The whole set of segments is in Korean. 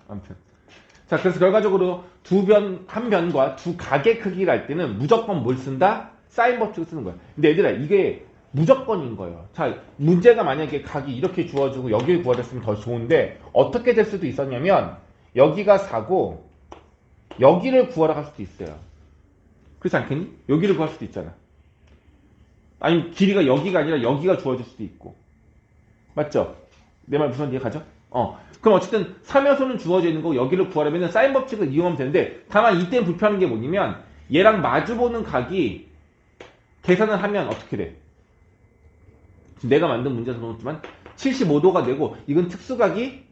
아무튼. 자, 그래서 결과적으로 한 변과 두 각의 크기를 할 때는 무조건 뭘 쓴다? 사인 법칙을 쓰는 거야. 근데 얘들아, 이게 무조건인 거예요. 자, 문제가 만약에 각이 이렇게 주어지고 여기를 구하랬으면 더 좋은데 어떻게 될 수도 있었냐면 여기가 4고 여기를 구하라 할 수도 있어요. 그렇지 않겠니? 여기를 구할 수도 있잖아. 아니면 길이가 여기가 아니라 여기가 주어질 수도 있고. 맞죠? 내 말 무슨 말인지 가죠? 그럼 어쨌든 3요소는 주어져 있는 거고 여기를 구하려면 사인 법칙을 이용하면 되는데 다만 이때는 불편한 게 뭐냐면 얘랑 마주보는 각이 계산을 하면 어떻게 돼? 내가 만든 문제에서 보았지만 75도가 되고 이건 특수각이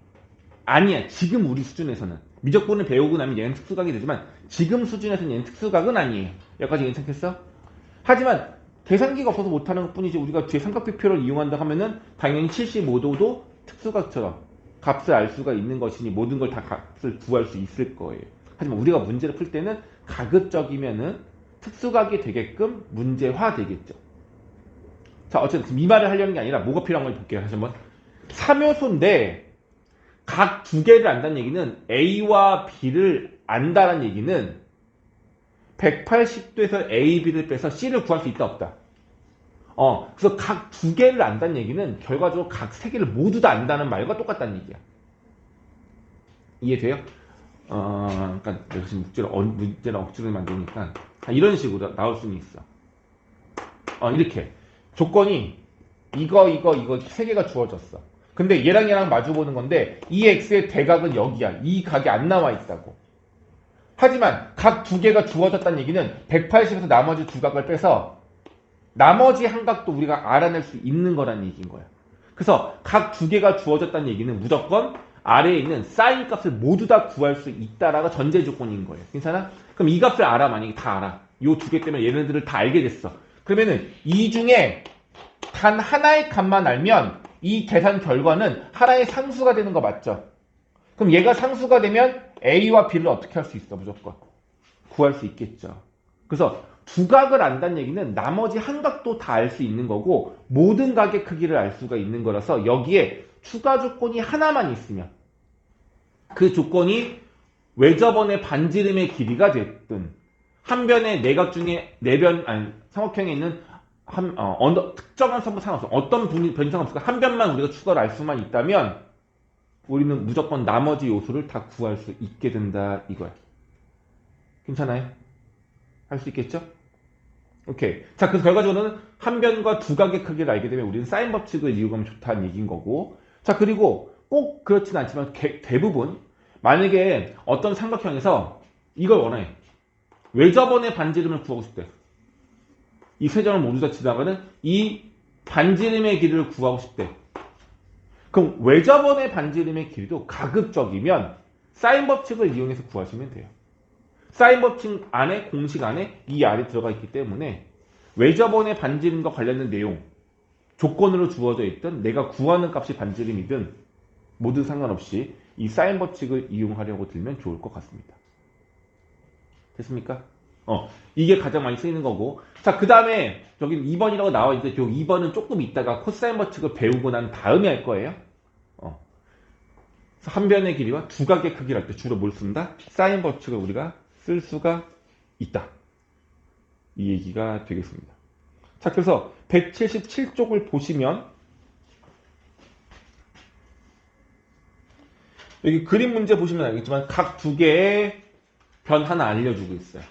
아니야. 지금 우리 수준에서는. 미적분을 배우고 나면 얘는 특수각이 되지만 지금 수준에서는 얘는 특수각은 아니에요. 여기까지 괜찮겠어? 하지만 계산기가 없어서 못하는 것 뿐이지 우리가 뒤에 삼각비표를 이용한다 하면은 당연히 75도도 특수각처럼 값을 알 수가 있는 것이니 모든 걸 다 값을 구할 수 있을 거예요. 하지만 우리가 문제를 풀 때는 가급적이면은 특수각이 되게끔 문제화 되겠죠. 자, 어쨌든 이 말을 하려는 게 아니라 뭐가 필요한 걸 볼게요. 다시 한번. 3요소인데 각 두 개를 안다는 얘기는 A와 B를 안다는 얘기는 180도에서 A, B를 빼서 C를 구할 수 있다 없다. 그래서 각 두 개를 안다는 얘기는 결과적으로 각 세 개를 모두 다 안다는 말과 똑같다는 얘기야. 이해돼요? 그러니까 내가 지금 문제를 억지로 만드니까 이런 식으로 나올 수는 있어. 이렇게 조건이 이거 세 개가 주어졌어. 근데 얘랑 마주 보는 건데 이 x의 대각은 여기야. 이 각이 안 나와 있다고. 하지만 각 두 개가 주어졌다는 얘기는 180에서 나머지 두 각을 빼서 나머지 한 각도 우리가 알아낼 수 있는 거라는 얘기인 거야. 그래서 각 두 개가 주어졌다는 얘기는 무조건 아래에 있는 사인 값을 모두 다 구할 수 있다라가 전제 조건인 거예요. 괜찮아? 그럼 이 값을 알아. 만약에 다 알아. 이 두 개 때문에 얘네들을 다 알게 됐어. 그러면은 이 중에 단 하나의 값만 알면 이 계산 결과는 하나의 상수가 되는 거 맞죠? 그럼 얘가 상수가 되면 A와 B를 어떻게 할 수 있어? 무조건 구할 수 있겠죠. 그래서 두 각을 안다는 얘기는 나머지 한 각도 다 알 수 있는 거고 모든 각의 크기를 알 수가 있는 거라서 여기에 추가 조건이 하나만 있으면 그 조건이 외접원의 반지름의 길이가 됐든 한 변의 내각 중에 삼각형에 있는 특정한 선분 상관없어. 어떤 변이 상관없어. 한 변만 우리가 추가를 알 수만 있다면 우리는 무조건 나머지 요소를 다 구할 수 있게 된다 이거야. 괜찮아요? 할 수 있겠죠? 오케이. 자, 그래서 결과적으로는 한 변과 두 각의 크기를 알게 되면 우리는 사인 법칙을 이용하면 좋다는 얘기인 거고. 자, 그리고 꼭 그렇진 않지만 대부분 만약에 어떤 삼각형에서 이걸 원해. 외접원의 반지름을 구하고 싶대. 이 세 점을 모두 다 지나가는 이 반지름의 길이를 구하고 싶대. 그럼 외접원의 반지름의 길이도 가급적이면 사인 법칙을 이용해서 구하시면 돼요. 사인 법칙 안에 공식 안에 이 알이 들어가 있기 때문에 외접원의 반지름과 관련된 내용 조건으로 주어져 있던 내가 구하는 값이 반지름이든 모두 상관없이 이 사인 법칙을 이용하려고 들면 좋을 것 같습니다. 됐습니까? 이게 가장 많이 쓰이는 거고. 자, 그 다음에 여기 2번이라고 나와 있는데 요 2번은 조금 있다가 코사인 법칙을 배우고 난 다음에 할 거예요. 한 변의 길이와 두 각의 크기를 할 때 주로 뭘 쓴다? 사인 법칙을 우리가 쓸 수가 있다. 이 얘기가 되겠습니다. 자, 그래서 177쪽을 보시면 여기 그림 문제 보시면 알겠지만 각 두 개의 변 하나 알려주고 있어요.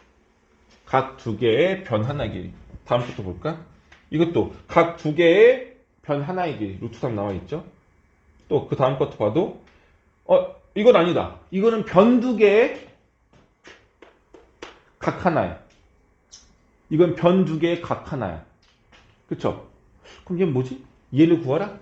각 두 개의 변 하나의 길이. 다음 것도 볼까? 이것도 각 두 개의 변 하나의 길이. 루트 3 나와 있죠? 또 그 다음 것도 봐도 이건 아니다. 이거는 변 두 개의 각 하나야. 이건 변 두 개의 각 하나야. 그쵸? 그럼 얘는 뭐지? 얘를 구하라?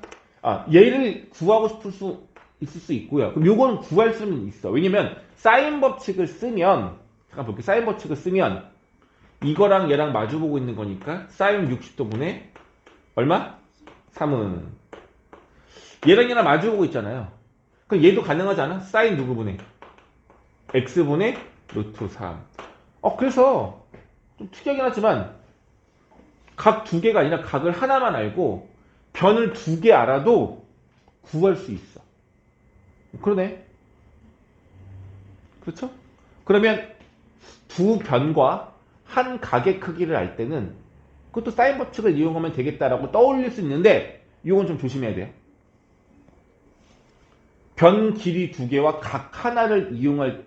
얘를 구하고 싶을 수 있을 수 있고요. 그럼 요거는 구할 수는 있어. 왜냐면 사인 법칙을 쓰면 잠깐 볼게요. 사인 법칙을 쓰면 이거랑 얘랑 마주보고 있는 거니까 사인 60도분의 얼마? 3은 얘랑 마주보고 있잖아요. 그럼 얘도 가능하지 않아? 사인 누구분의? x분의 루트 3. 그래서 좀 특이하긴 하지만 각 두 개가 아니라 각을 하나만 알고 변을 두 개 알아도 구할 수 있어. 그러네. 그렇죠? 그러면 두 변과 한 각의 크기를 알 때는 그것도 사인 법칙을 이용하면 되겠다라고 떠올릴 수 있는데 이건 좀 조심해야 돼요. 변 길이 두 개와 각 하나를 이용할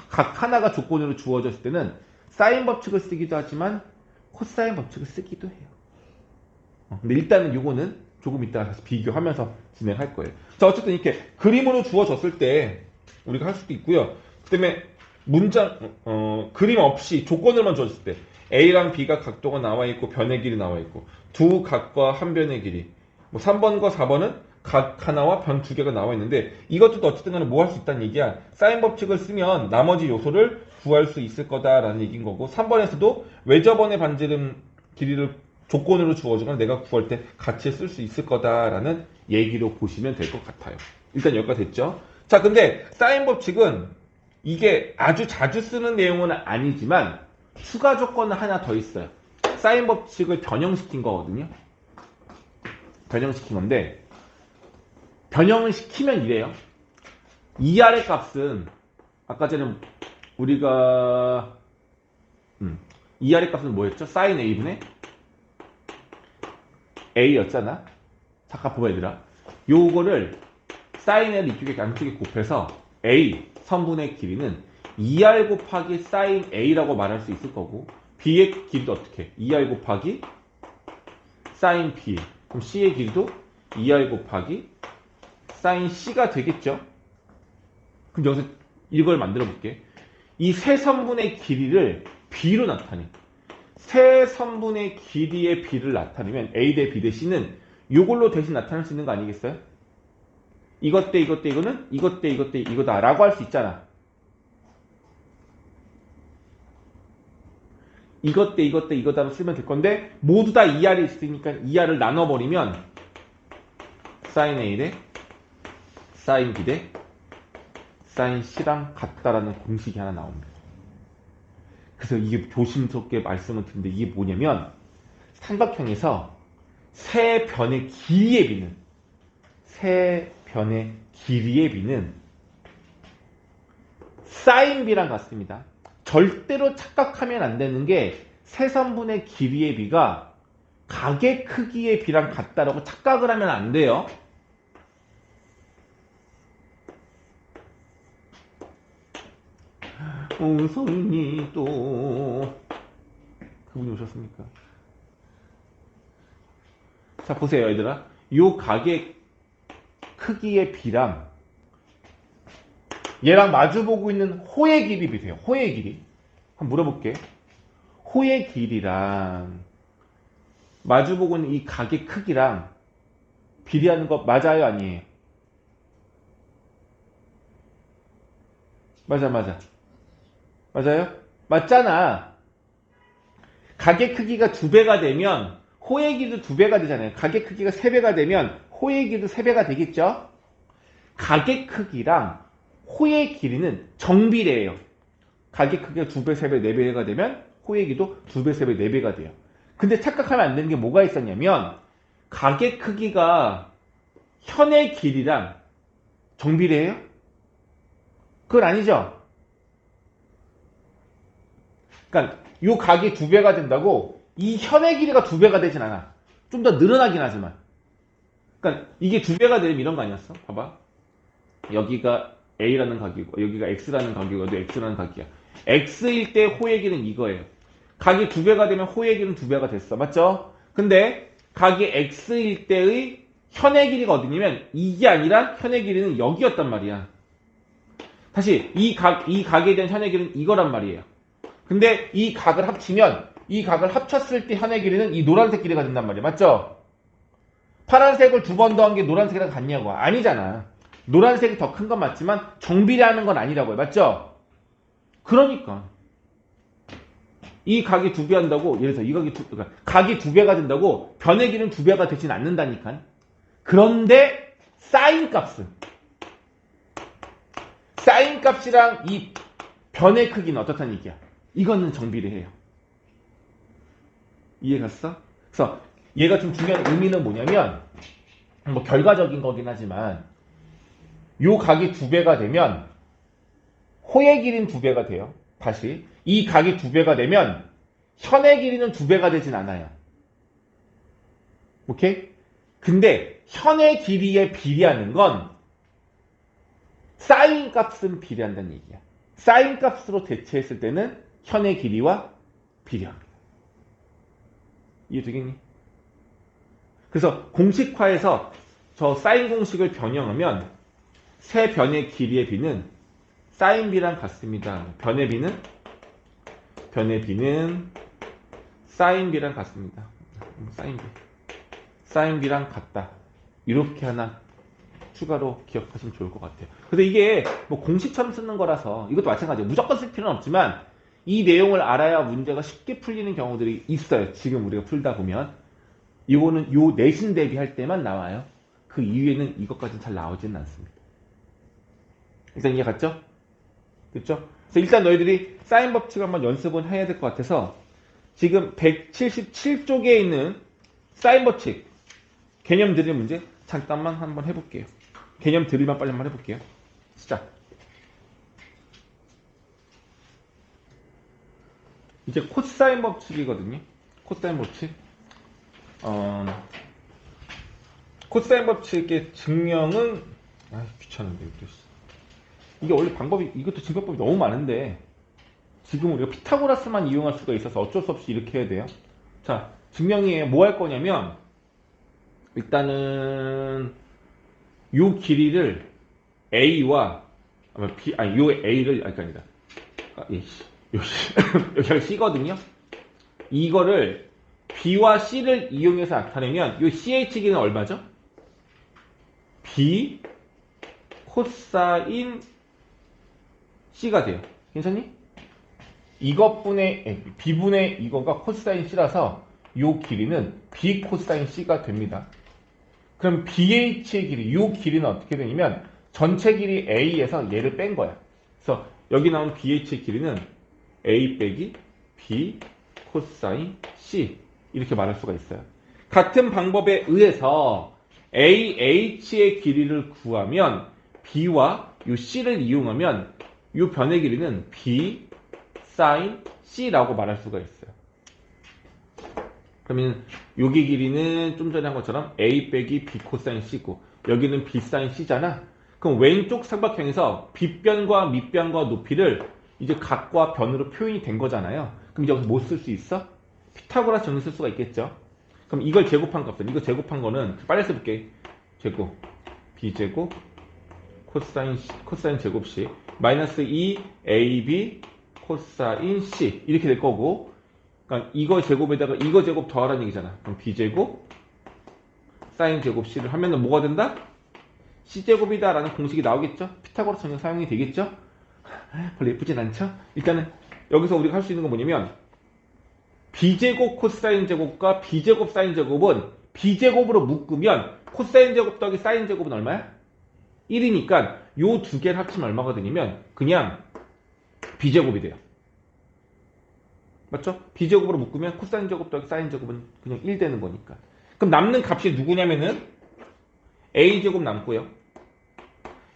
각 하나가 조건으로 주어졌을 때는 사인 법칙을 쓰기도 하지만 코사인 법칙을 쓰기도 해요. 근데 일단은 이거는 조금 이따가 다시 비교하면서 진행할 거예요. 자, 어쨌든 이렇게 그림으로 주어졌을 때 우리가 할 수도 있고요. 그 다음에 문장 그림 없이 조건을만 주어졌을 때 A랑 B가 각도가 나와 있고 변의 길이 나와 있고 두 각과 한 변의 길이 뭐 3번과 4번은 각 하나와 변 두 개가 나와 있는데 이것도 어쨌든 간에 뭐 할 수 있다는 얘기야. 사인 법칙을 쓰면 나머지 요소를 구할 수 있을 거다라는 얘기인 거고 3번에서도 외접원의 반지름 길이를 조건으로 주어주거나 내가 구할 때 같이 쓸 수 있을 거다라는 얘기로 보시면 될 것 같아요. 일단 여기까지 됐죠. 자, 근데 사인 법칙은 이게 아주 자주 쓰는 내용은 아니지만 추가 조건은 하나 더 있어요. 사인 법칙을 변형시킨 거거든요. 변형시킨 건데 변형을 시키면 이래요. 이 아래 값은 아까 전에 우리가 이 아래 값은 뭐였죠? 사인 A분의 A였잖아. 잠깐 보면 얘들아. 요거를 사인 A를 이쪽에 양쪽에 곱해서 A 선분의 길이는 2R 곱하기 사인 A라고 말할 수 있을 거고 B의 길이도 어떻게? 2R 곱하기 사인 B. 그럼 C의 길이도 2R 곱하기 사인 C가 되겠죠? 그럼 여기서 이걸 만들어 볼게. 이 세 선분의 길이를 B로 나타내. 세 선분의 길이의 B를 나타내면 A 대 B 대 C는 이걸로 대신 나타낼 수 있는 거 아니겠어요? 이것 대 이것 대 이거는 이것 대 이것 대 이거다 라고 할 수 있잖아. 이것 대 이것 대 이거다로 쓰면 될 건데 모두 다 2R이 있으니까 2R을 나눠버리면 사인 A 대 사인 B 대 사인 C랑 같다라는 공식이 하나 나옵니다. 그래서 이게 조심스럽게 말씀을 드리는데 이게 뭐냐면 삼각형에서 세 변의 길이의 비는 사인 B랑 같습니다. 절대로 착각하면 안 되는 게 세선분의 길이의 비가 각의 크기의 비랑 같다라고 착각을 하면 안 돼요. 성인이 또 그분이 오셨습니까? 자, 보세요 얘들아. 요 각의 크기의 비랑 얘랑 마주보고 있는 호의 길이 비세요. 호의 길이. 한번 물어볼게. 호의 길이랑 마주보고 있는 이 각의 크기랑 비례하는 거 맞아요? 아니에요? 맞아요? 맞잖아. 각의 크기가 2배가 되면 호의 길이도 2배가 되잖아요. 각의 크기가 3배가 되면 호의 길이도 3배가 되겠죠? 각의 크기랑 호의 길이는 정비례예요. 각의 크기가 2배, 3배, 4배가 되면 호의 길이도 2배, 3배, 4배가 돼요. 근데 착각하면 안 되는 게 뭐가 있었냐면 각의 크기가 현의 길이랑 정비례예요? 그건 아니죠? 그러니까 이 각이 2배가 된다고 이 현의 길이가 2배가 되진 않아. 좀 더 늘어나긴 하지만. 그러니까 이게 2배가 되면 이런 거 아니었어? 봐봐. 여기가 A라는 각이고 여기가 X라는 각이고 여기도 X라는 각이야. X일 때 호의 길이는 이거예요. 각이 2배가 되면 호의 길이는 2배가 됐어. 맞죠? 근데 각이 X일 때의 현의 길이가 어디냐면 이게 아니라 현의 길이는 여기였단 말이야. 다시 이 각에 대한 현의 길이는 이거란 말이에요. 근데 이 각을 합치면 이 각을 합쳤을 때 현의 길이는 이 노란색 길이가 된단 말이에요. 맞죠? 파란색을 2번 더한 게 노란색이랑 같냐고. 아니잖아. 노란색이 더 큰 건 맞지만 정비례하는 건 아니라고요. 맞죠? 그러니까 이 각이 2배 한다고 예를 들어서 이 각이 2배가 된다고 변의 길이는 2배가 되진 않는다니까. 그런데 사인 값이랑 이 변의 크기는 어떻다는 얘기야. 이거는 정비례해요. 이해 갔어? 그래서 얘가 좀 중요한 의미는 뭐냐면 뭐 결과적인 거긴 하지만 요 각이 2배가 되면 호의 길이는 2배가 돼요. 다시 이 각이 2배가 되면 현의 길이는 2배가 되진 않아요. 오케이? 근데 현의 길이에 비례하는 건 사인 값은 비례한다는 얘기야. 사인 값으로 대체했을 때는 현의 길이와 비례합니다. 이해되겠니? 그래서 공식화해서 저 사인 공식을 변형하면 세 변의 길이의 비는 사인 비랑 같습니다. 변의 비는 사인 비랑 같습니다. 사인 비랑 같다. 이렇게 하나 추가로 기억하시면 좋을 것 같아요. 근데 이게 뭐 공식처럼 쓰는 거라서 이것도 마찬가지예요. 무조건 쓸 필요는 없지만 이 내용을 알아야 문제가 쉽게 풀리는 경우들이 있어요. 지금 우리가 풀다 보면 이거는 요 내신 대비할 때만 나와요. 그 이후에는 이것까지는 잘 나오지는 않습니다. 일단 이해 갔죠? 됐죠? 그래서 일단 너희들이 사인 법칙 한번 연습은 해야 될 것 같아서 지금 177쪽에 있는 사인 법칙 개념 드릴 문제 잠깐만 한번 해볼게요. 개념 드릴만 빨리 한번 해볼게요. 시작. 이제 코사인 법칙이거든요. 코사인 법칙. 코사인 법칙의 증명은 귀찮은데 이게 원래 방법이 이것도 증명법이 너무 많은데 지금 우리가 피타고라스만 이용할 수가 있어서 어쩔 수 없이 이렇게 해야 돼요. 자, 증명이 뭐 할 거냐면 일단은 요 길이를 a와 요 a를 아니다. 여기가 c거든요. 이거를 b와 c를 이용해서 나타내면 요 ch 길이는 얼마죠? b 코사인 c가 돼요. 괜찮니? 이것분의 b분의 이거가 코사인 c라서 요 길이는 b 코사인 c가 됩니다. 그럼 BH의 길이, 이 길이는 어떻게 되냐면 전체 길이 A에서 얘를 뺀 거야. 그래서 여기 나온 BH의 길이는 A 빼기 B 코사인 C 이렇게 말할 수가 있어요. 같은 방법에 의해서 AH의 길이를 구하면 B와 이 C를 이용하면 이 변의 길이는 B 사인 C라고 말할 수가 있어요. 그러면 여기 길이는 좀 전에 한 것처럼 A 빼기 B 코사인 C고 여기는 B 사인 C잖아. 그럼 왼쪽 삼각형에서 빗변과 밑변과 높이를 이제 각과 변으로 표현이 된 거잖아요. 그럼 이제 여기서 뭐 쓸 수 있어? 피타고라스 정리 쓸 수가 있겠죠. 그럼 이걸 제곱한 값은 이거 제곱한 거는 빨리 써볼게. 제곱 B제곱 코사인 제곱 C 마이너스 2AB 코사인 C 이렇게 될 거고 그러니까 이거 제곱에다가 이거 제곱 더하라는 얘기잖아. 그럼 B제곱 사인 제곱 C를 하면은 뭐가 된다? C제곱이다 라는 공식이 나오겠죠? 피타고라스 정리 사용이 되겠죠? 별로 예쁘진 않죠? 일단은 여기서 우리가 할 수 있는 건 뭐냐면 B제곱 코사인 제곱과 B제곱 사인 제곱은 B제곱으로 묶으면 코사인 제곱 더하기 사인 제곱은 얼마야? 1이니까 요 두 개를 합치면 얼마가 되냐면 그냥 B제곱이 돼요. 맞죠? B제곱으로 묶으면 코사인 제곱 더하기 사인 제곱은 그냥 1 되는 거니까. 그럼 남는 값이 누구냐면은 A제곱 남고요.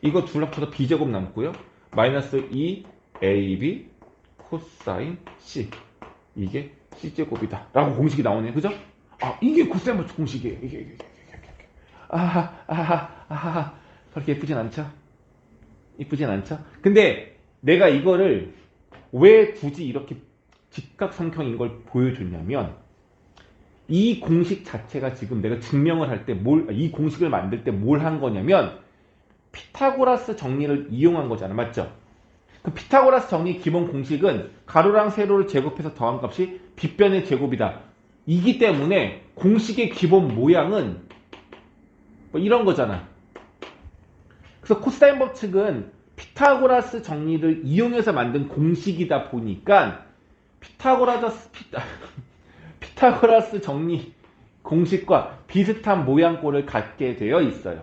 이거 둘 합쳐서 B제곱 남고요. 마이너스 2AB 코사인 C 이게 C제곱이다 라고 공식이 나오네요. 그죠? 아 이게 코사인 법칙 공식이에요. 이게. 그렇게 예쁘진 않죠? 이쁘진 않죠? 근데 내가 이거를 왜 굳이 이렇게 직각삼각형인 걸 보여줬냐면 이 공식 자체가 지금 내가 증명을 할 때 이 공식을 만들 때 뭘 한 거냐면 피타고라스 정리를 이용한 거잖아. 맞죠? 그 피타고라스 정리 기본 공식은 가로랑 세로를 제곱해서 더한 값이 빗변의 제곱이다. 이기 때문에 공식의 기본 모양은 뭐 이런 거잖아. 그래서 코사인 법칙은 피타고라스 정리를 이용해서 만든 공식이다 보니까 피타고라스 정리 공식과 비슷한 모양꼴을 갖게 되어 있어요.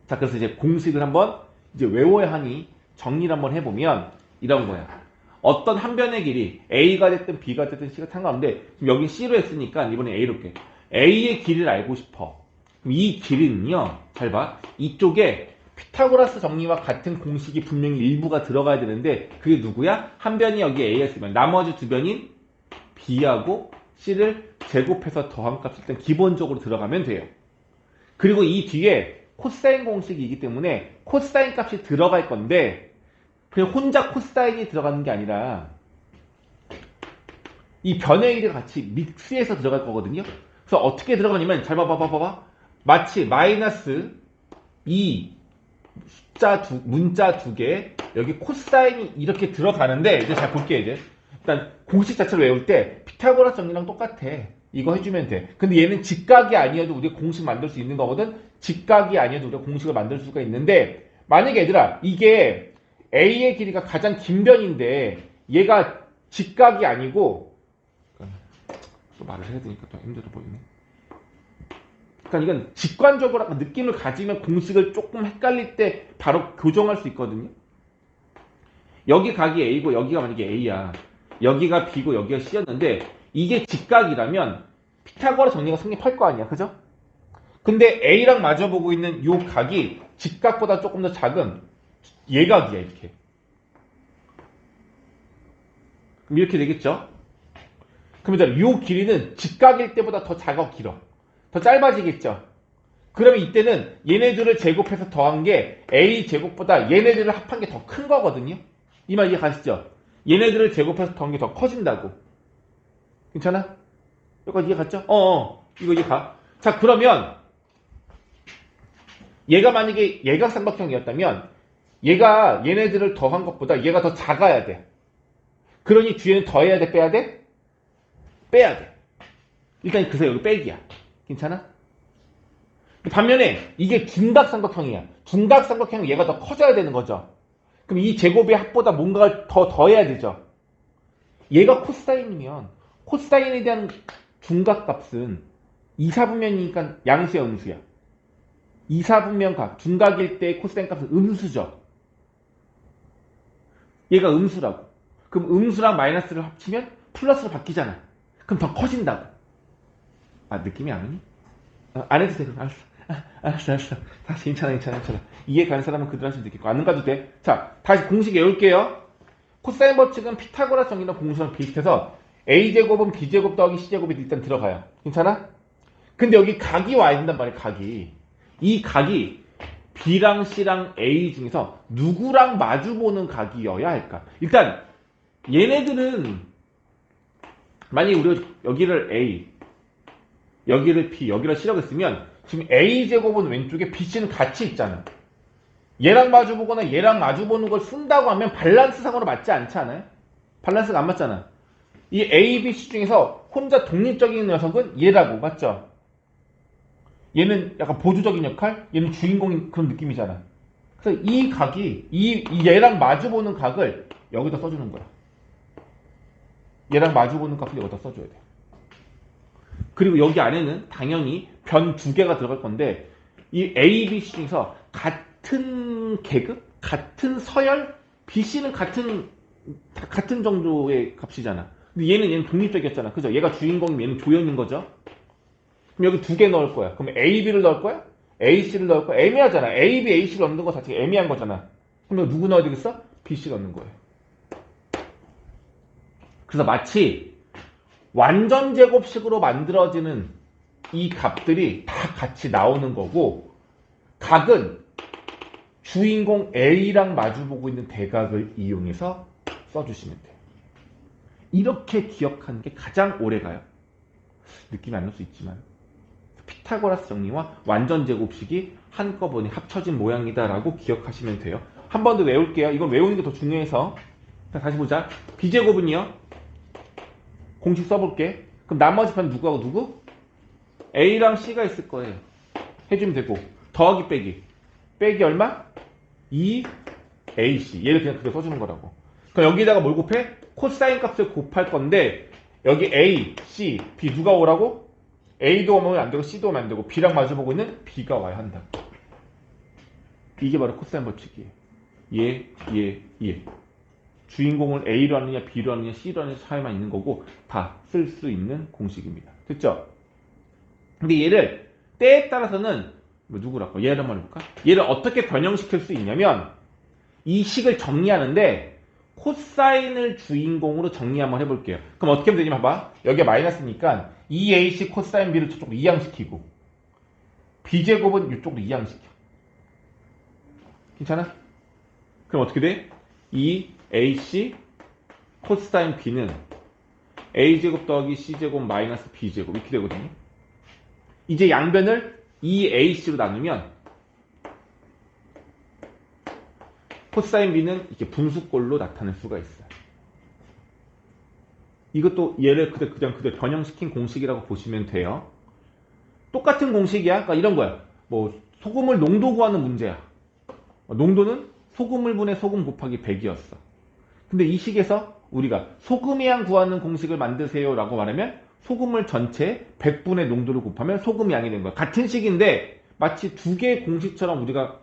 자, 그래서 이제 공식을 한번 이제 외워야 하니 정리를 한번 해보면 이런 거야. 어떤 한 변의 길이 A가 됐든 B가 됐든 C가 상관없는데 지금 여기 C로 했으니까 이번에 A로 할게. A의 길이를 알고 싶어. 그럼 이 길이는요, 잘 봐. 이쪽에 피타고라스 정리와 같은 공식이 분명히 일부가 들어가야 되는데 그게 누구야? 한 변이 여기 A였으면 나머지 두 변인 B하고 C를 제곱해서 더한 값이 일단 기본적으로 들어가면 돼요. 그리고 이 뒤에 코사인 공식이기 때문에 코사인 값이 들어갈 건데 그냥 혼자 코사인이 들어가는 게 아니라 이 변의 일이 같이 믹스해서 들어갈 거거든요. 그래서 어떻게 들어가냐면 잘 봐봐. 마치 마이너스 2 문자 두 개 여기 코사인이 이렇게 들어가는데 이제 잘 볼게 이제 일단 공식 자체를 외울 때 피타고라스 정리랑 똑같아. 이거 해주면 돼. 근데 얘는 직각이 아니어도 우리가 공식 만들 수 있는 거거든. 직각이 아니어도 우리가 공식을 만들 수가 있는데 만약에 얘들아 이게 A의 길이가 가장 긴 변인데 얘가 직각이 아니고 또 말을 해야 되니까 또 힘들어 보이네. 그러니까 이건 직관적으로 약간 느낌을 가지면 공식을 조금 헷갈릴 때 바로 교정할 수 있거든요. 여기 각이 A고 여기가 만약에 A야. 여기가 B고 여기가 C였는데 이게 직각이라면 피타고라스 정리가 성립할 거 아니야. 그죠? 근데 A랑 마주보고 있는 요 각이 직각보다 조금 더 작은 예각이야. 이렇게. 그럼 이렇게 되겠죠? 그러면 요 길이는 직각일 때보다 더 작아 길어. 더 짧아지겠죠? 그러면 이때는 얘네들을 제곱해서 더한 게 A 제곱보다 얘네들을 합한 게 더 큰 거거든요? 이 말 이해 가시죠? 얘네들을 제곱해서 더한 게 더 커진다고. 괜찮아? 여기까지 이해 갔죠? 이거 이해 가. 자, 그러면 얘가 만약에 예각삼각형이었다면 얘가 얘네들을 더한 것보다 얘가 더 작아야 돼. 그러니 뒤에는 더해야 돼? 빼야 돼? 빼야 돼. 일단 그래서 여기 빼기야. 괜찮아? 반면에 이게 둔각삼각형이야. 둔각삼각형은 얘가 더 커져야 되는 거죠. 그럼 이 제곱의 합보다 뭔가를 더 더해야 되죠. 얘가 코사인이면 코사인에 대한 둔각값은 이사분면이니까 양수야 음수야. 이사분면각 둔각일 때 코사인 값은 음수죠. 얘가 음수라고. 그럼 음수랑 마이너스를 합치면 플러스로 바뀌잖아. 그럼 더 커진다고. 아 느낌이 안 오니? 안 해도 돼. 그럼 알았어. 다시 괜찮아. 이해 가는 사람은 그대로 하시면 되겠고 안 가도 돼. 자 다시 공식 외울게요. 코사인 법칙은 피타고라스 정리나 공수랑 비슷해서 A제곱은 B제곱 더하기 C제곱이 일단 들어가요. 괜찮아? 근데 여기 각이 와야 된단 말이야. 각이. 이 각이 B랑 C랑 A 중에서 누구랑 마주보는 각이어야 할까? 일단 얘네들은 만약에 우리가 여기를 A 여기를 B 여기를 C라고 했으면 지금 A제곱은 왼쪽에 BC는 같이 있잖아. 얘랑 마주보거나 얘랑 마주보는 걸 쓴다고 하면 밸런스상으로 맞지 않지 않아요? 밸런스가 안 맞잖아. 이 A, B, C 중에서 혼자 독립적인 녀석은 얘라고. 맞죠? 얘는 약간 보조적인 역할? 얘는 주인공인 그런 느낌이잖아. 그래서 이 각이 이 얘랑 마주보는 각을 여기다 써주는 거야. 얘랑 마주보는 값을 여기다 써줘야 돼. 그리고 여기 안에는 당연히 변 두 개가 들어갈 건데 이 A, B, C 중에서 같은 계급? 같은 서열? BC는 같은 정도의 값이잖아. 근데 얘는 독립적이었잖아. 그죠? 얘가 주인공이면 얘는 조연인 거죠? 그럼 여기 두 개 넣을 거야. 그럼 A, B를 넣을 거야? A, C를 넣을 거야? 애매하잖아. A, B, A, C를 넣는 거 자체가 애매한 거잖아. 그럼 누구 넣어야 되겠어? B, C 넣는 거예요. 그래서 마치 완전 제곱식으로 만들어지는 이 값들이 다 같이 나오는 거고 각은 주인공 A랑 마주보고 있는 대각을 이용해서 써주시면 돼요. 이렇게 기억하는 게 가장 오래가요. 느낌이 안 날 수 있지만 피타고라스 정리와 완전 제곱식이 한꺼번에 합쳐진 모양이다라고 기억하시면 돼요. 한 번 더 외울게요. 이건 외우는 게 더 중요해서. 자, 다시 보자. B제곱은요. 공식 써볼게. 그럼 나머지 편 누구하고 누구? A랑 C가 있을 거예요. 해주면 되고 더하기 빼기. 빼기 얼마? 2AC. 얘를 그냥 그렇게 써주는 거라고. 그럼 여기다가 뭘 곱해? 코사인 값을 곱할 건데 여기 A, C, B 누가 오라고? A도 오면 안 되고 C도 오면 안 되고 B랑 마주보고 있는 B가 와야 한다. 이게 바로 코사인 법칙이에요. 얘. 주인공을 A로 하느냐 B로 하느냐 C로 하느냐 차이만 있는 거고 다 쓸 수 있는 공식입니다. 됐죠? 근데 얘를 때에 따라서는 뭐 누구라고? 얘를 한번 해볼까? 얘를 어떻게 변형시킬 수 있냐면 이 식을 정리하는데 코사인을 주인공으로 정리 한번 해볼게요. 그럼 어떻게 하면 되지? 봐봐. 여기에 마이너스니까 2ac 코사인 b를 저쪽으로 이항시키고 b제곱은 이쪽으로 이항시켜. 괜찮아? 그럼 어떻게 돼? 2ac 코사인 b는 a제곱 더하기 c제곱 마이너스 b제곱 이렇게 되거든요. 이제 양변을 2ac로 나누면 코사인 b는 이렇게 분수꼴로 나타낼 수가 있어요. 이것도 얘를 그냥 변형시킨 공식이라고 보시면 돼요. 똑같은 공식이야. 그러니까 이런 거야. 뭐 소금을 농도 구하는 문제야. 농도는 소금물분의 소금 곱하기 100이었어. 근데 이 식에서 우리가 소금의 양 구하는 공식을 만드세요 라고 말하면 소금물 전체 100분의 농도를 곱하면 소금 양이 된 거야. 같은 식인데 마치 두 개의 공식처럼 우리가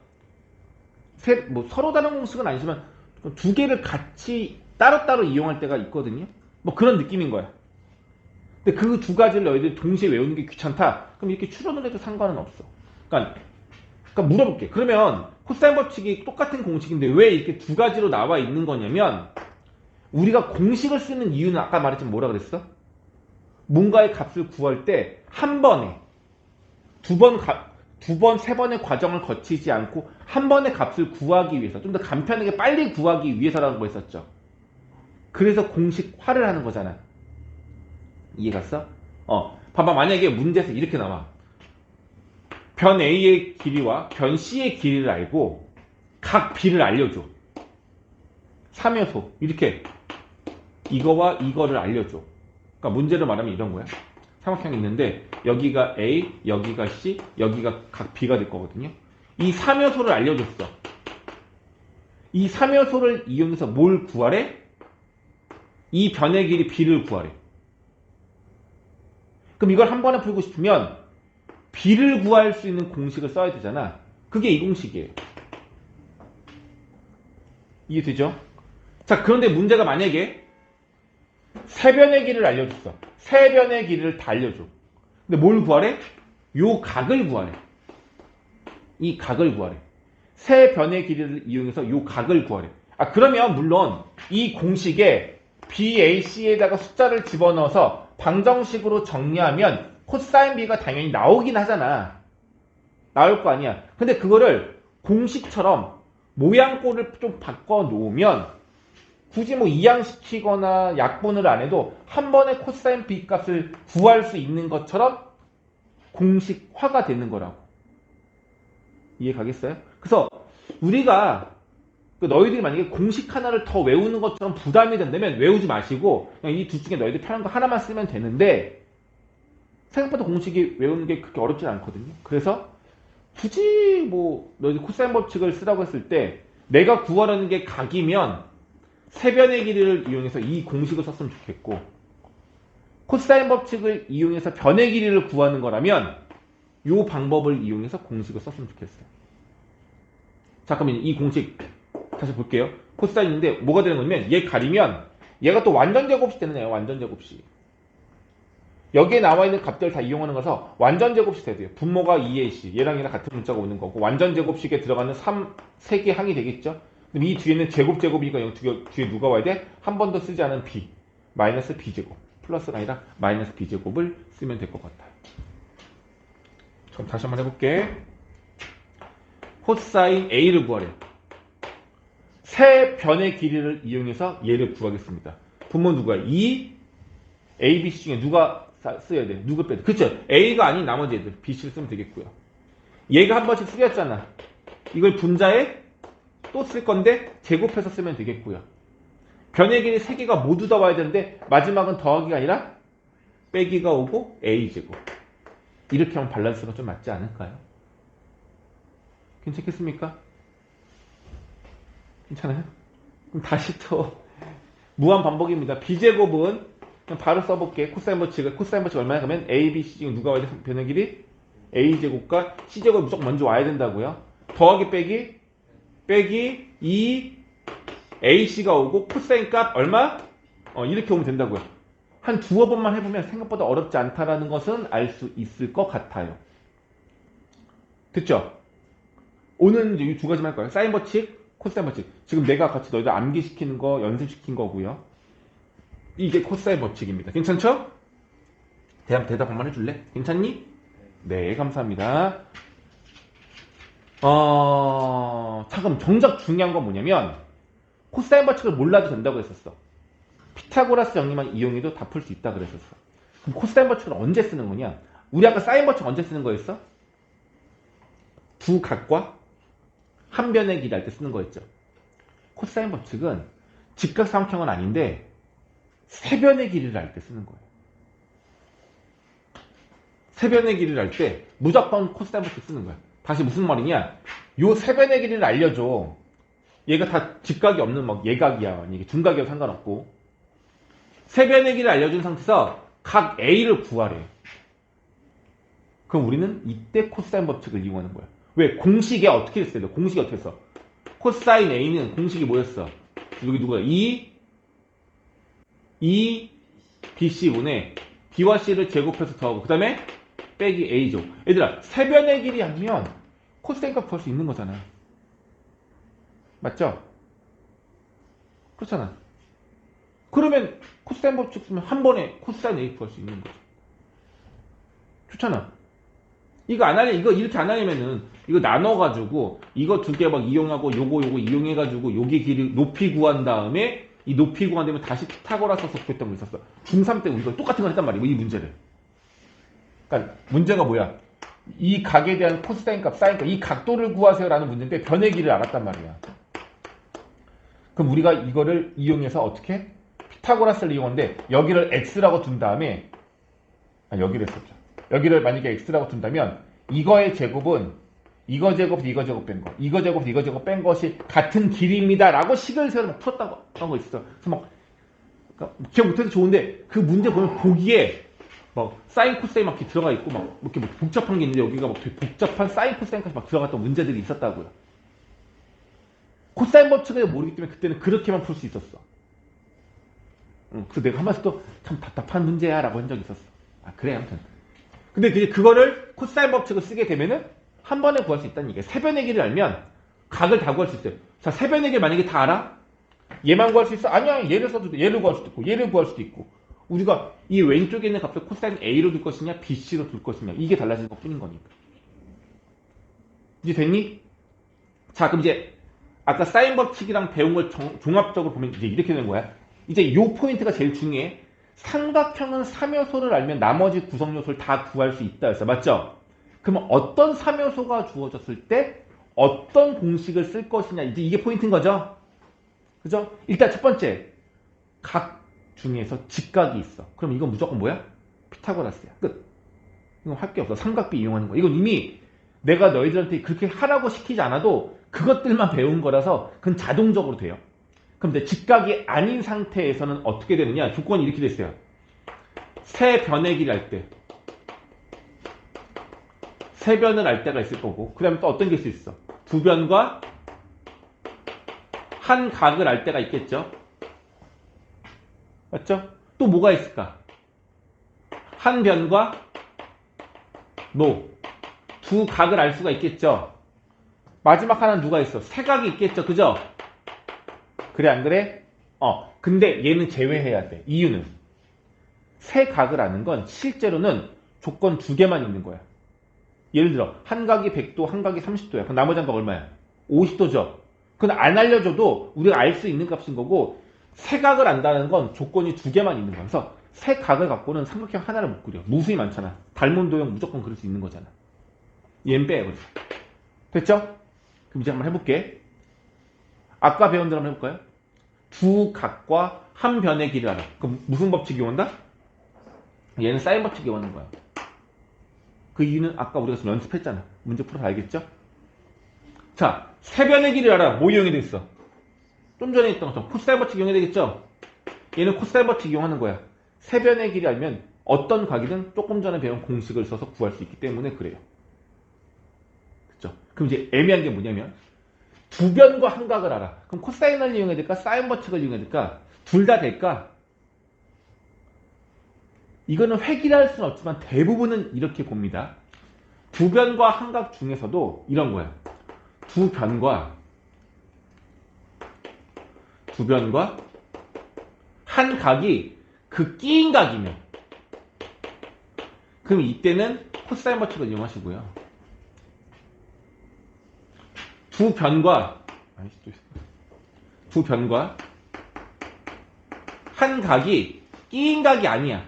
서로 다른 공식은 아니지만 두 개를 같이 따로따로 이용할 때가 있거든요. 뭐 그런 느낌인 거야. 근데 그 두 가지를 너희들이 동시에 외우는 게 귀찮다? 그럼 이렇게 추론을 해도 상관은 없어. 그러니까 물어볼게. 그러면 코사인 법칙이 똑같은 공식인데 왜 이렇게 두 가지로 나와 있는 거냐면 우리가 공식을 쓰는 이유는 아까 말했지만 뭐라 그랬어? 뭔가의 값을 구할 때 한 번에 두 번, 세 번의 과정을 거치지 않고 한 번의 값을 구하기 위해서 좀 더 간편하게 빨리 구하기 위해서라는 거 했었죠. 그래서 공식화를 하는 거잖아. 이해갔어? 봐봐. 만약에 문제에서 이렇게 나와. 변 A의 길이와 변 C의 길이를 알고 각 B를 알려줘. 3요소. 이렇게 이거와 이거를 알려줘. 그러니까 문제를 말하면 이런 거야. 삼각형이 있는데 여기가 A, 여기가 C, 여기가 각 B가 될 거거든요. 이 3요소를 알려줬어. 이 3요소를 이용해서 뭘 구하래? 이 변의 길이 B를 구하래. 그럼 이걸 한 번에 풀고 싶으면 B를 구할 수 있는 공식을 써야 되잖아. 그게 이 공식이에요. 이해되죠? 자, 그런데 문제가 만약에 세 변의 길이를 알려줬어. 세 변의 길이를 다 알려줘. 근데 뭘 구하래? 요 각을 구하래. 이 각을 구하래. 세 변의 길이를 이용해서 요 각을 구하래. 그러면 물론 이 공식에 BAC에다가 숫자를 집어넣어서 방정식으로 정리하면 코사인 B가 당연히 나오긴 하잖아. 나올 거 아니야. 근데 그거를 공식처럼 모양꼴을 좀 바꿔 놓으면 굳이 뭐 이항시키거나 약분을 안 해도 한 번에 코사인 B 값을 구할 수 있는 것처럼 공식화가 되는 거라고. 이해 가겠어요? 그래서 우리가 너희들이 만약에 공식 하나를 더 외우는 것처럼 부담이 된다면 외우지 마시고 그냥 이 둘 중에 너희들 편한 거 하나만 쓰면 되는데 생각보다 공식이 외우는 게 그렇게 어렵진 않거든요. 그래서 굳이 뭐 너희들 코사인 법칙을 쓰라고 했을 때 내가 구하려는 게 각이면 세변의 길이를 이용해서 이 공식을 썼으면 좋겠고 코사인 법칙을 이용해서 변의 길이를 구하는 거라면 이 방법을 이용해서 공식을 썼으면 좋겠어요. 자, 그러면 이 공식 다시 볼게요. 코사인인데 뭐가 되는 거냐면 얘 가리면 얘가 또 완전 제곱식 되는 애예요. 완전 제곱식. 여기에 나와 있는 값들 다 이용하는 거서 완전 제곱식 돼야 돼요. 분모가 2ac 얘랑 얘랑 같은 문자가 오는 거고 완전 제곱식에 들어가는 3개 항이 되겠죠. 그럼 이 뒤에는 제곱이니까 뒤에 누가 와야 돼? 한 번도 쓰지 않은 b 마이너스 b제곱 플러스가 아니라 마이너스 b제곱을 쓰면 될 것 같아요. 그럼 다시 한번 해볼게. 코사인 a를 구하래. 세 변의 길이를 이용해서 얘를 구하겠습니다. 분모 누가? 2 a, b, c 중에 누가 써야 돼? 누구 빼야 돼? 그쵸? a가 아닌 나머지 애들 b, c를 쓰면 되겠고요. 얘가 한 번씩 쓰였잖아. 이걸 분자에 또 쓸 건데 제곱해서 쓰면 되겠고요. 변의 길이 3개가 모두 다 와야 되는데 마지막은 더하기가 아니라 빼기가 오고 a제곱. 이렇게 하면 밸런스가 좀 맞지 않을까요? 괜찮겠습니까? 괜찮아요? 그럼 다시 또 무한 반복입니다. b제곱은 그냥 바로 써볼게. 코사인 법칙 얼마냐? 그러면 a, b, c 중에 누가 와야 돼? 변의 길이 a제곱과 c제곱이 무조건 먼저 와야 된다고요. 더하기 빼기 2 ac가 오고 코사인 값 얼마? 이렇게 오면 된다고요. 한 두어 번만 해보면 생각보다 어렵지 않다라는 것은 알 수 있을 것 같아요. 됐죠? 오늘 이제 이 두 가지만 할 거예요. 사인 법칙, 코사인 법칙. 지금 내가 같이 너희들 암기시키는 거 연습시킨 거고요. 이게 코사인 법칙입니다. 괜찮죠? 대답 한번 해줄래? 괜찮니? 네, 감사합니다. 자, 그럼 정작 중요한 건 뭐냐면 코사인 법칙을 몰라도 된다고 했었어. 피타고라스 정리만 이용해도 다 풀 수 있다 그랬었어. 그럼 코사인 법칙을 언제 쓰는 거냐? 우리 아까 사인 법칙 언제 쓰는 거였어? 두 각과 한 변의 길이 할 때 쓰는 거였죠. 코사인 법칙은 직각삼각형은 아닌데 세 변의 길이를 할 때 쓰는 거예요. 세 변의 길이를 할 때 무조건 코사인 법칙 쓰는 거야. 다시 무슨 말이냐? 요 세 변의 길이를 알려줘. 얘가 다 직각이 없는 막 예각이야. 이게 중각이야 상관없고. 세 변의 길이를 알려준 상태에서 각 A를 구하래. 그럼 우리는 이때 코사인 법칙을 이용하는 거야. 왜? 공식에 어떻게 했어요? 공식이 어떻게 했어? 코사인 A는 공식이 뭐였어? 여기 누구야? 2 BC분의 B와 C를 제곱해서 더하고 그 다음에 빼기 A죠. 얘들아, 세 변의 길이 아니면 코사인 값 구할 수 있는 거잖아. 맞죠? 그렇잖아. 그러면 코사인 법칙 쓰면 한 번에 코사인 A 구할 수 있는 거죠. 좋잖아. 이거 안 하려, 이거 이렇게 안 하려면은 이거 나눠가지고 이거 두 개 막 이용하고 요거 이용해가지고 여기 길이 높이 구한 다음에 이 높이 구한 다음에 다시 피타고라스 속도했던 거 있었어. 중3 때 우리가 똑같은 거 했단 말이야. 이 문제를. 그러니까 문제가 뭐야? 이 각에 대한 코사인 값, 사인 값, 이 각도를 구하세요라는 문제인데 변의 길을 알았단 말이야. 그럼 우리가 이거를 이용해서 어떻게? 피타고라스를 이용하는데 여기를 x라고 둔 다음에 여기를 했었죠. 여기를 만약에 x라고 둔다면 이거의 제곱은 이거 제곱, 이거 제곱 뺀 거, 이거 제곱, 이거 제곱 뺀 것이 같은 길이입니다 라고 식을 세워서 막 풀었다고 한 거 있어. 그래서 막 그러니까 기억 못해도 좋은데 그 문제 보면 보기에 막 사인 코사인 막 이렇게 들어가 있고 막 이렇게 뭐 복잡한 게 있는데 여기가 막 되게 복잡한 사인 코사인까지 막 들어갔던 문제들이 있었다고요. 코사인 법칙을 모르기 때문에 그때는 그렇게만 풀 수 있었어. 그래서 내가 한 번씩 또 참 답답한 문제야 라고 한 적이 있었어. 그래 아무튼. 근데 그거를 코사인 법칙을 쓰게 되면은 한 번에 구할 수 있다는 얘기야. 세 변의 길을 알면 각을 다 구할 수 있어요. 자, 세 변의 길 만약에 다 알아? 얘만 구할 수 있어? 아니야. 얘를 써도 돼. 얘를 구할 수도 있고 얘를 구할 수도 있고. 우리가 이 왼쪽에 있는 값을 코사인 A로 둘 것이냐 BC로 둘 것이냐 이게 달라지는 것 뿐인 거니까. 이제 됐니? 자, 그럼 이제 아까 사인 법칙이랑 배운 걸 종합적으로 보면 이제 이렇게 되는 거야. 이제 요 포인트가 제일 중요해. 삼각형은 3요소를 알면 나머지 구성 요소를 다 구할 수 있다 했어. 맞죠? 그러면 어떤 3요소가 주어졌을 때 어떤 공식을 쓸 것이냐 이제 이게 포인트인 거죠. 그죠? 일단 첫 번째 각 중에서 직각이 있어. 그럼 이건 무조건 뭐야? 피타고라스야. 끝. 이건 할 게 없어. 삼각비 이용하는 거. 이건 이미 내가 너희들한테 그렇게 하라고 시키지 않아도 그것들만 배운 거라서 그건 자동적으로 돼요. 그럼 내 직각이 아닌 상태에서는 어떻게 되느냐? 조건이 이렇게 됐어요. 세 변의 길이 할 때. 세 변을 알 때가 있을 거고 그 다음에 또 어떤 게 있을 수 있어? 두 변과 한 각을 알 때가 있겠죠? 맞죠? 또 뭐가 있을까? 한 변과 두 각을 알 수가 있겠죠? 마지막 하나는 누가 있어? 세 각이 있겠죠? 그죠? 그래 안 그래? 근데 얘는 제외해야 돼. 이유는 세 각을 아는 건 실제로는 조건 두 개만 있는 거야. 예를 들어 한 각이 100도, 한 각이 30도야. 그럼 나머지 한 각 얼마야? 50도죠. 그건 안 알려줘도 우리가 알 수 있는 값인 거고 세 각을 안다는 건 조건이 두 개만 있는 거야. 그래서 세 각을 갖고는 삼각형 하나를 못 그려. 무수히 많잖아. 달몬도형 무조건 그릴 수 있는 거잖아. 얘는 빼. 그래서. 됐죠? 그럼 이제 한번 해볼게. 아까 배운 대로 한번 해볼까요? 두 각과 한 변의 길을 알아. 그럼 무슨 법칙 이용한다? 얘는 사인 법칙 이용하는 거야. 그 이유는 아까 우리가 지금 연습했잖아. 문제 풀어서 알겠죠? 자, 세 변의 길을 알아. 뭐 이용이 돼 있어? 좀 전에 했던 것처럼 코사인 법칙 이용해야 되겠죠? 얘는 코사인 법칙 이용하는 거야. 세 변의 길이 알면 어떤 각이든 조금 전에 배운 공식을 써서 구할 수 있기 때문에 그래요. 그렇죠? 그럼 이제 애매한 게 뭐냐면 두 변과 한 각을 알아. 그럼 코사인을 이용해야 될까? 사인 법칙을 이용해야 될까? 둘 다 될까? 이거는 획일할 수는 없지만 대부분은 이렇게 봅니다. 두 변과 한 각 중에서도 이런 거야. 두 변과 한 각이 그 끼인 각이면 그럼 이때는 코사인 법칙을 이용하시고요. 두 변과 한 각이 끼인 각이 아니야.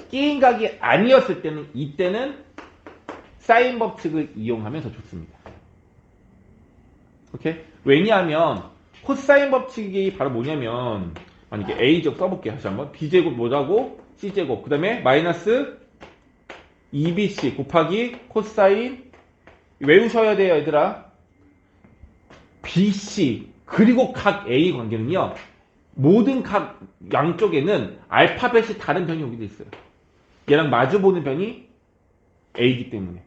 끼인 각이 아니었을 때는 이때는 사인 법칙을 이용하면 더 좋습니다. 오케이? 왜냐하면 코사인 법칙이 바로 뭐냐면 만약에 A제곱 써볼게요. 다시 한번 B제곱 뭐라고? C제곱 그 다음에 마이너스 2BC 곱하기 코사인 외우셔야 돼요 얘들아. BC 그리고 각 A 관계는요. 모든 각 양쪽에는 알파벳이 다른 변이 오게 돼 있어요. 얘랑 마주보는 변이 A이기 때문에.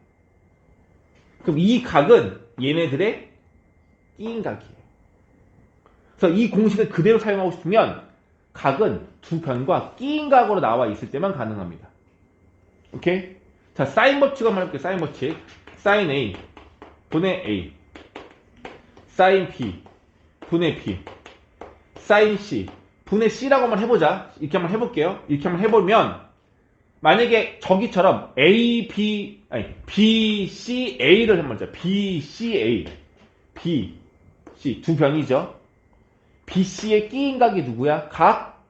그럼 이 각은 얘네들의 끼인 각이에요. 그래서 이 공식을 그대로 사용하고 싶으면 각은 두 변과 끼인 각으로 나와 있을 때만 가능합니다. 오케이? 자, 사인 법칙 한번 해볼게요. 사인 법칙. 사인 A 분의 A 사인 B 분의 B 사인 C 분의 C라고 한번 해보자. 이렇게 한번 해볼게요. 이렇게 한번 해보면 만약에 저기처럼 B, C, A를 한번 자. B, C, A B, C 두 변이죠. B, C의 끼인 각이 누구야? 각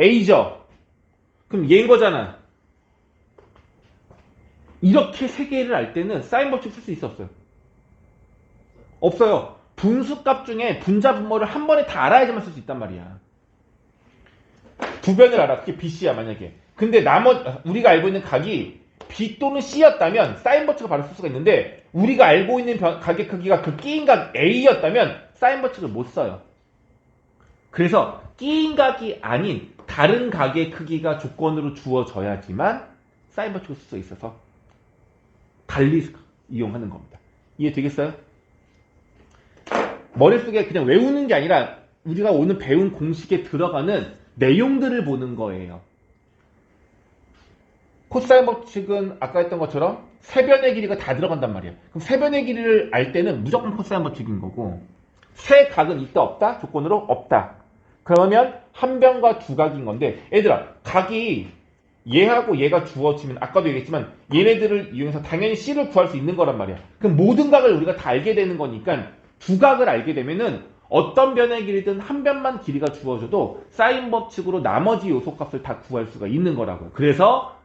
A죠. 그럼 얘인 거잖아. 이렇게 세 개를 알 때는 사인 법칙 쓸 수 있어 없어요? 없어요. 분수값 중에 분자 분모를 한 번에 다 알아야지만 쓸 수 있단 말이야. 두 변을 알아. 그게 BC야 만약에. 근데 우리가 알고 있는 각이 B 또는 C였다면 사인 법칙을 바로 쓸 수가 있는데 우리가 알고 있는 각의 크기가 그 끼인 각 A였다면 사인 법칙을 못 써요. 그래서 끼인 각이 아닌 다른 각의 크기가 조건으로 주어져야지만 사인 법칙을 쓸 수 있어서 달리 이용하는 겁니다. 이해되겠어요? 머릿속에 그냥 외우는 게 아니라 우리가 오늘 배운 공식에 들어가는 내용들을 보는 거예요. 코사인 법칙은 아까 했던 것처럼 세 변의 길이가 다 들어간단 말이에요. 그럼 세 변의 길이를 알 때는 무조건 코사인 법칙인 거고 세 각은 있다 없다? 조건으로 없다. 그러면 한 변과 두 각인 건데 얘들아 각이 얘하고 얘가 주어지면 아까도 얘기했지만 얘네들을 이용해서 당연히 C를 구할 수 있는 거란 말이야. 그럼 모든 각을 우리가 다 알게 되는 거니까 두 각을 알게 되면은 어떤 변의 길이든 한 변만 길이가 주어져도 사인 법칙으로 나머지 요소값을 다 구할 수가 있는 거라고요. 그래서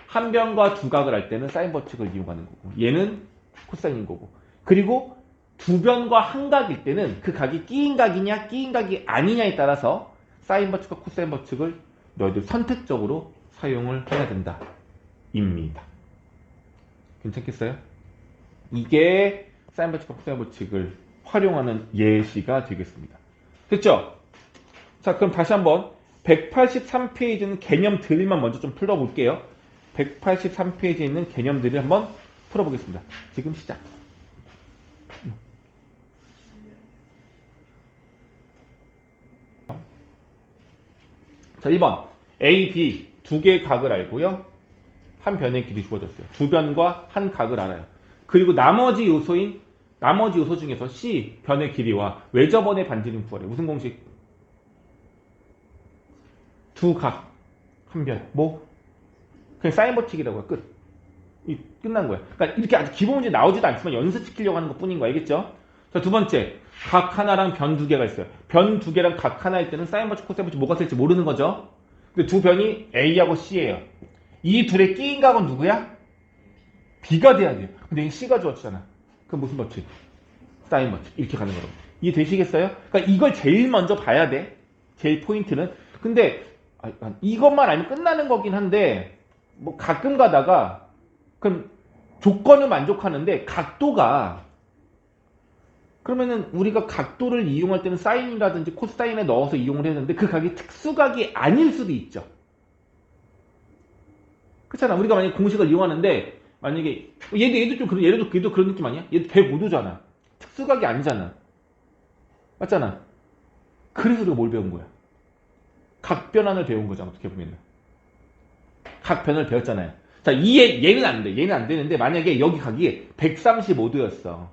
한 변과 두 각을 할 때는 사인 법칙을 이용하는 거고 얘는 코사인인 거고 그리고 두 변과 한 각일 때는 그 각이 끼인 각이냐 끼인 각이 아니냐에 따라서 사인 법칙과 코사인 법칙을 너희들 선택적으로 사용을 해야 된다 입니다. 괜찮겠어요? 이게 사인 법칙과 코사인 법칙을 활용하는 예시가 되겠습니다. 됐죠? 자 그럼 다시 한번 183페이지는 개념들만 먼저 좀 풀어볼게요. 183페이지에 있는 개념들을 한번 풀어보겠습니다. 지금 시작. 자 2번 A, B 두 개의 각을 알고요. 한 변의 길이 주어졌어요. 두 변과 한 각을 알아요. 그리고 나머지 요소 중에서 C 변의 길이와 외접원의 반지름 구하래. 무슨 공식? 두 각, 한 변. 뭐? 그냥 사인 법칙이라고요. 끝. 끝난 거야. 그러니까 이렇게 아주 기본 문제 나오지도 않지만 연습시키려고 하는 것 뿐인 거 알겠죠? 자, 두 번째. 각 하나랑 변 두 개가 있어요. 변 두 개랑 각 하나일 때는 사인 법칙, 코사인 법칙 뭐가 쓸지 모르는 거죠? 근데 두 변이 A하고 C예요. 이 둘의 끼인 각은 누구야? B가 돼야 돼요. 근데 이 C가 주어지잖아. 그럼 무슨 법칙? 사인 법칙. 이렇게 가는 거라고. 이해되시겠어요? 그러니까 이걸 제일 먼저 봐야 돼. 제일 포인트는. 근데 이것만 알면 끝나는 거긴 한데 뭐 가끔 가다가 그럼 조건을 만족하는데 각도가 그러면은 우리가 각도를 이용할 때는 사인이라든지 코사인에 넣어서 이용을 했는데 그 각이 특수각이 아닐 수도 있죠. 그렇잖아. 우리가 만약에 공식을 이용하는데 만약에 얘도 좀 그런 얘도 그런 느낌 아니야? 얘도 105도잖아. 특수각이 아니잖아. 맞잖아. 그래서 우리가 뭘 배운 거야? 각변환을 배운 거잖아. 어떻게 보면 각변을 배웠잖아요. 자, 얘는 안 돼. 얘는 안 되는데 만약에 여기 각이 135도였어.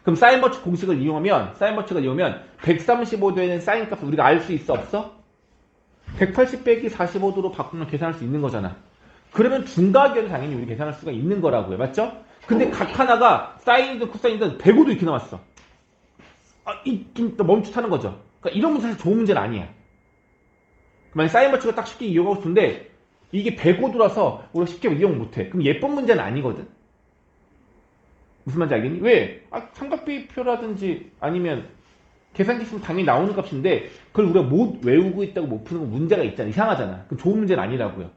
그럼 사인버치 공식을 이용하면 135도에는 사인 값을 우리가 알 수 있어 없어? 180 빼기 45도로 바꾸면 계산할 수 있는 거잖아. 그러면 중각이어도 당연히 우리 계산할 수가 있는 거라고요. 맞죠? 근데 각 하나가 사인이든 코사인이든 105도 이렇게 나왔어. 있긴 또 멈칫하는 거죠. 그러니까 이런 문제 사실 좋은 문제는 아니야. 만약 사인버치가 딱 쉽게 이용하고 싶은데 이게 105도라서 우리가 쉽게 이용 못해. 그럼 예쁜 문제는 아니거든. 무슨 말인지 알겠니? 왜? 삼각비표라든지 아니면 계산기 쓰면 당연히 나오는 값인데 그걸 우리가 못 외우고 있다고 못 푸는 건 문제가 있잖아. 이상하잖아. 그럼 좋은 문제는 아니라고요.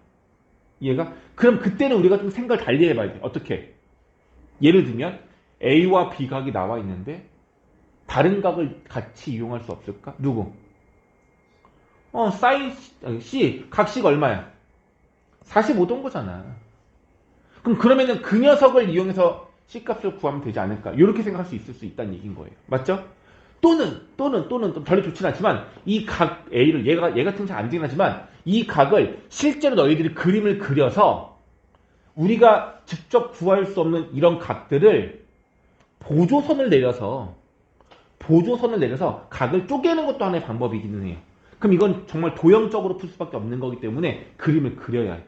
이해가? 그럼 그때는 우리가 좀 생각을 달리 해봐야 돼. 어떻게? 예를 들면 A와 B 각이 나와 있는데 다른 각을 같이 이용할 수 없을까? 누구? 사인 C 각식 얼마야? 45도인 거잖아. 그러면은 그 녀석을 이용해서 C값을 구하면 되지 않을까? 이렇게 생각할 수 있을 수 있다는 얘기인 거예요. 맞죠? 또는 별로 좋진 않지만 이 각 A를 얘 같은 잘 안 되긴 하지만 이 각을 실제로 너희들이 그림을 그려서 우리가 직접 구할 수 없는 이런 각들을 보조선을 내려서 각을 쪼개는 것도 하나의 방법이기는 해요. 그럼 이건 정말 도형적으로 풀 수밖에 없는 거기 때문에 그림을 그려야 돼.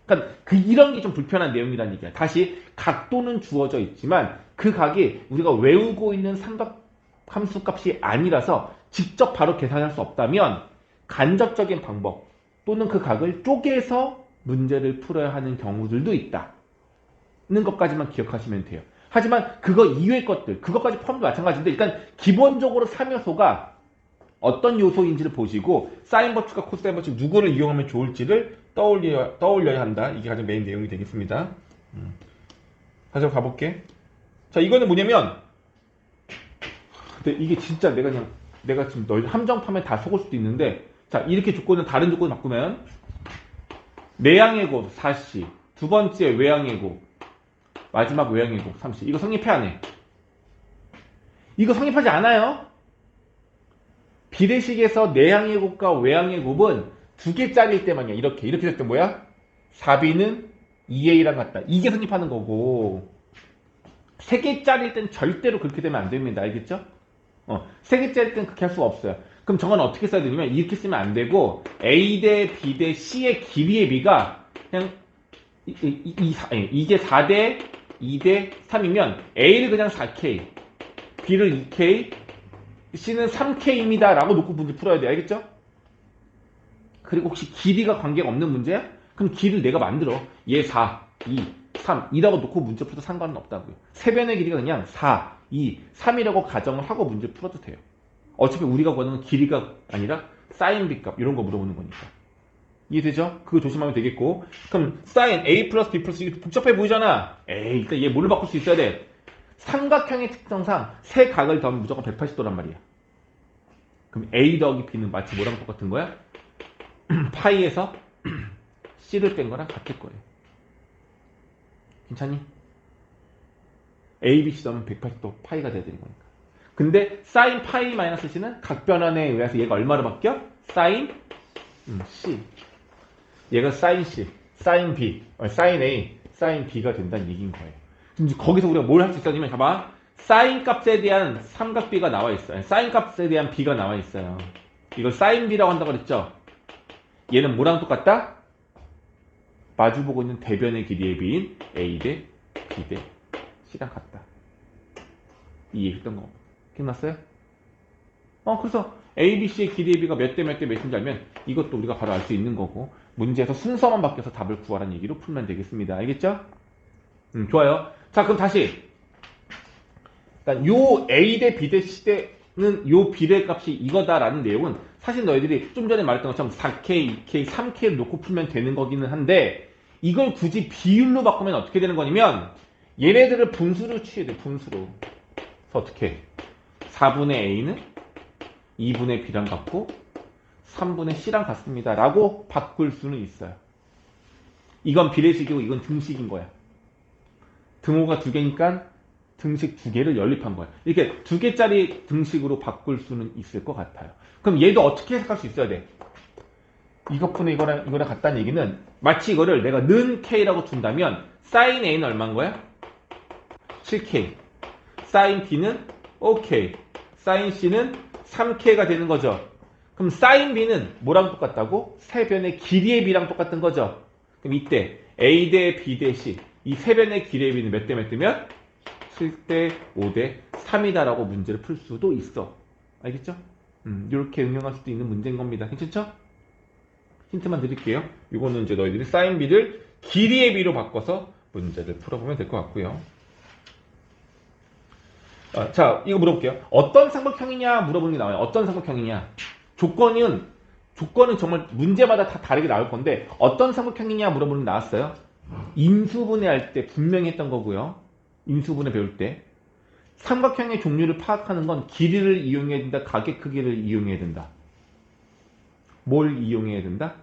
그러니까 이런 게 좀 불편한 내용이라는 얘기야. 다시 각도는 주어져 있지만 그 각이 우리가 외우고 있는 삼각 함수 값이 아니라서 직접 바로 계산할 수 없다면 간접적인 방법 또는 그 각을 쪼개서 문제를 풀어야 하는 경우들도 있다는 것까지만 기억하시면 돼요. 하지만 그거 이외의 것들, 그것까지 포함도 마찬가지인데 일단 기본적으로 3요소가 어떤 요소인지를 보시고 사인버츠과 코사인버츠 누구를 이용하면 좋을지를 떠올려야 한다. 이게 가장 메인 내용이 되겠습니다. 다시 한번 가볼게. 자, 이거는 뭐냐면 근데 이게 진짜 내가 지금 너희 함정파면 다 속을 수도 있는데 자, 이렇게 조건을 다른 조건을 바꾸면 내양의 곱 4C 두 번째 외양의 곱 마지막 외양의 곱 3C 이거 성립해 안 해? 이거 성립하지 않아요. 비례식에서 내양의 곱과 외양의 곱은 두 개짜리일 때만이야. 이렇게 될 때 뭐야? 4B는 2A랑 같다. 이게 성립하는 거고 세 개짜리일 땐 절대로 그렇게 되면 안 됩니다. 알겠죠? 세 개짜리일 땐 그렇게 할 수가 없어요. 그럼 저건 어떻게 써야 되냐면 이렇게 쓰면 안 되고 A 대 B 대 C의 길이의 비가 그냥 이게 4 대 2 대 3이면 A를 그냥 4K B를 2K C는 3K입니다 라고 놓고 문제 풀어야 돼. 알겠죠? 그리고 혹시 길이가 관계가 없는 문제야? 그럼 길이를 내가 만들어. 얘 4, 2, 3 이라고 놓고 문제 풀어도 상관은 없다고요. 세변의 길이가 그냥 4, 2, 3이라고 가정을 하고 문제 풀어도 돼요. 어차피 우리가 구하는 길이가 아니라 사인 B 값 이런 거 물어보는 거니까. 이해되죠? 그거 조심하면 되겠고 그럼 사인 A 플러스 B 플러스 이게 복잡해 보이잖아. 에이 일단 얘 뭘로 바꿀 수 있어야 돼? 삼각형의 특성상 세 각을 더하면 무조건 180도란 말이야. 그럼 A 더하기 B는 마치 뭐랑 똑같은 거야? 파이에서 C를 뺀 거랑 같을 거예요. 괜찮니? A, B, C 더하면 180도 파이가 돼야 되는 거니까. 근데 사인 파이 마이너스 C는 각변환에 의해서 얘가 얼마로 바뀌어? 사인 C. 얘가 사인 C, 사인 B, 사인 A, 사인 B가 된다는 얘기인 거예요. 그럼 거기서 우리가 뭘 할 수 있었냐면 봐봐. 사인 값에 대한 삼각비가 나와 있어요. 사인 값에 대한 B가 나와 있어요. 이걸 사인 B라고 한다고 그랬죠? 얘는 뭐랑 똑같다? 마주보고 있는 대변의 길이의 B인 A 대 B 대 C랑 같다. 이 얘기했던 거. 기억났어요? 그래서 A, B, C의 길이의 B가 몇 대 몇인지 알면 이것도 우리가 바로 알 수 있는 거고 문제에서 순서만 바뀌어서 답을 구하라는 얘기로 풀면 되겠습니다. 알겠죠? 좋아요. 자, 그럼 다시 일단 요 A 대 B 대 C 대는 요 비례 값이 이거다라는 내용은 사실 너희들이 좀 전에 말했던 것처럼 4K, 2K, 3K를 놓고 풀면 되는 거기는 한데 이걸 굳이 비율로 바꾸면 어떻게 되는 거냐면 얘네들을 분수로 취해야 돼. 분수로. 그래서 어떻게 4분의 A는 2분의 B랑 같고 3분의 C랑 같습니다 라고 바꿀 수는 있어요. 이건 비례식이고 이건 등식인 거야. 등호가 두 개니까 등식 두 개를 연립한 거야. 이렇게 두 개짜리 등식으로 바꿀 수는 있을 것 같아요. 그럼 얘도 어떻게 해석할 수 있어야 돼? 이것분의 이거랑 같다는 얘기는 마치 이거를 내가 는 K라고 둔다면 sin A는 얼마인 거야? 7K. sin B는 5K. sin C는 3K가 되는 거죠. 그럼 sin B는 뭐랑 똑같다고? 세 변의 길이의 B랑 똑같은 거죠. 그럼 이때 A 대 B 대 C 이 세 변의 길이의 B는 몇 대 몇 대면? 7대 5대 3이다라고 문제를 풀 수도 있어. 알겠죠? 이렇게 응용할 수도 있는 문제인 겁니다. 괜찮죠? 힌트만 드릴게요. 이거는 이제 너희들이 sin B를 길이의 B로 바꿔서 문제를 풀어보면 될 것 같고요. 자, 이거 물어볼게요. 어떤 삼각형이냐 물어보는 게 나와요. 어떤 삼각형이냐. 조건은 정말 문제마다 다 다르게 나올 건데 어떤 삼각형이냐 물어보는 게 나왔어요. 인수분해 할 때 분명히 했던 거고요. 인수분해 배울 때. 삼각형의 종류를 파악하는 건 길이를 이용해야 된다. 가계 크기를 이용해야 된다. 뭘 이용해야 된다?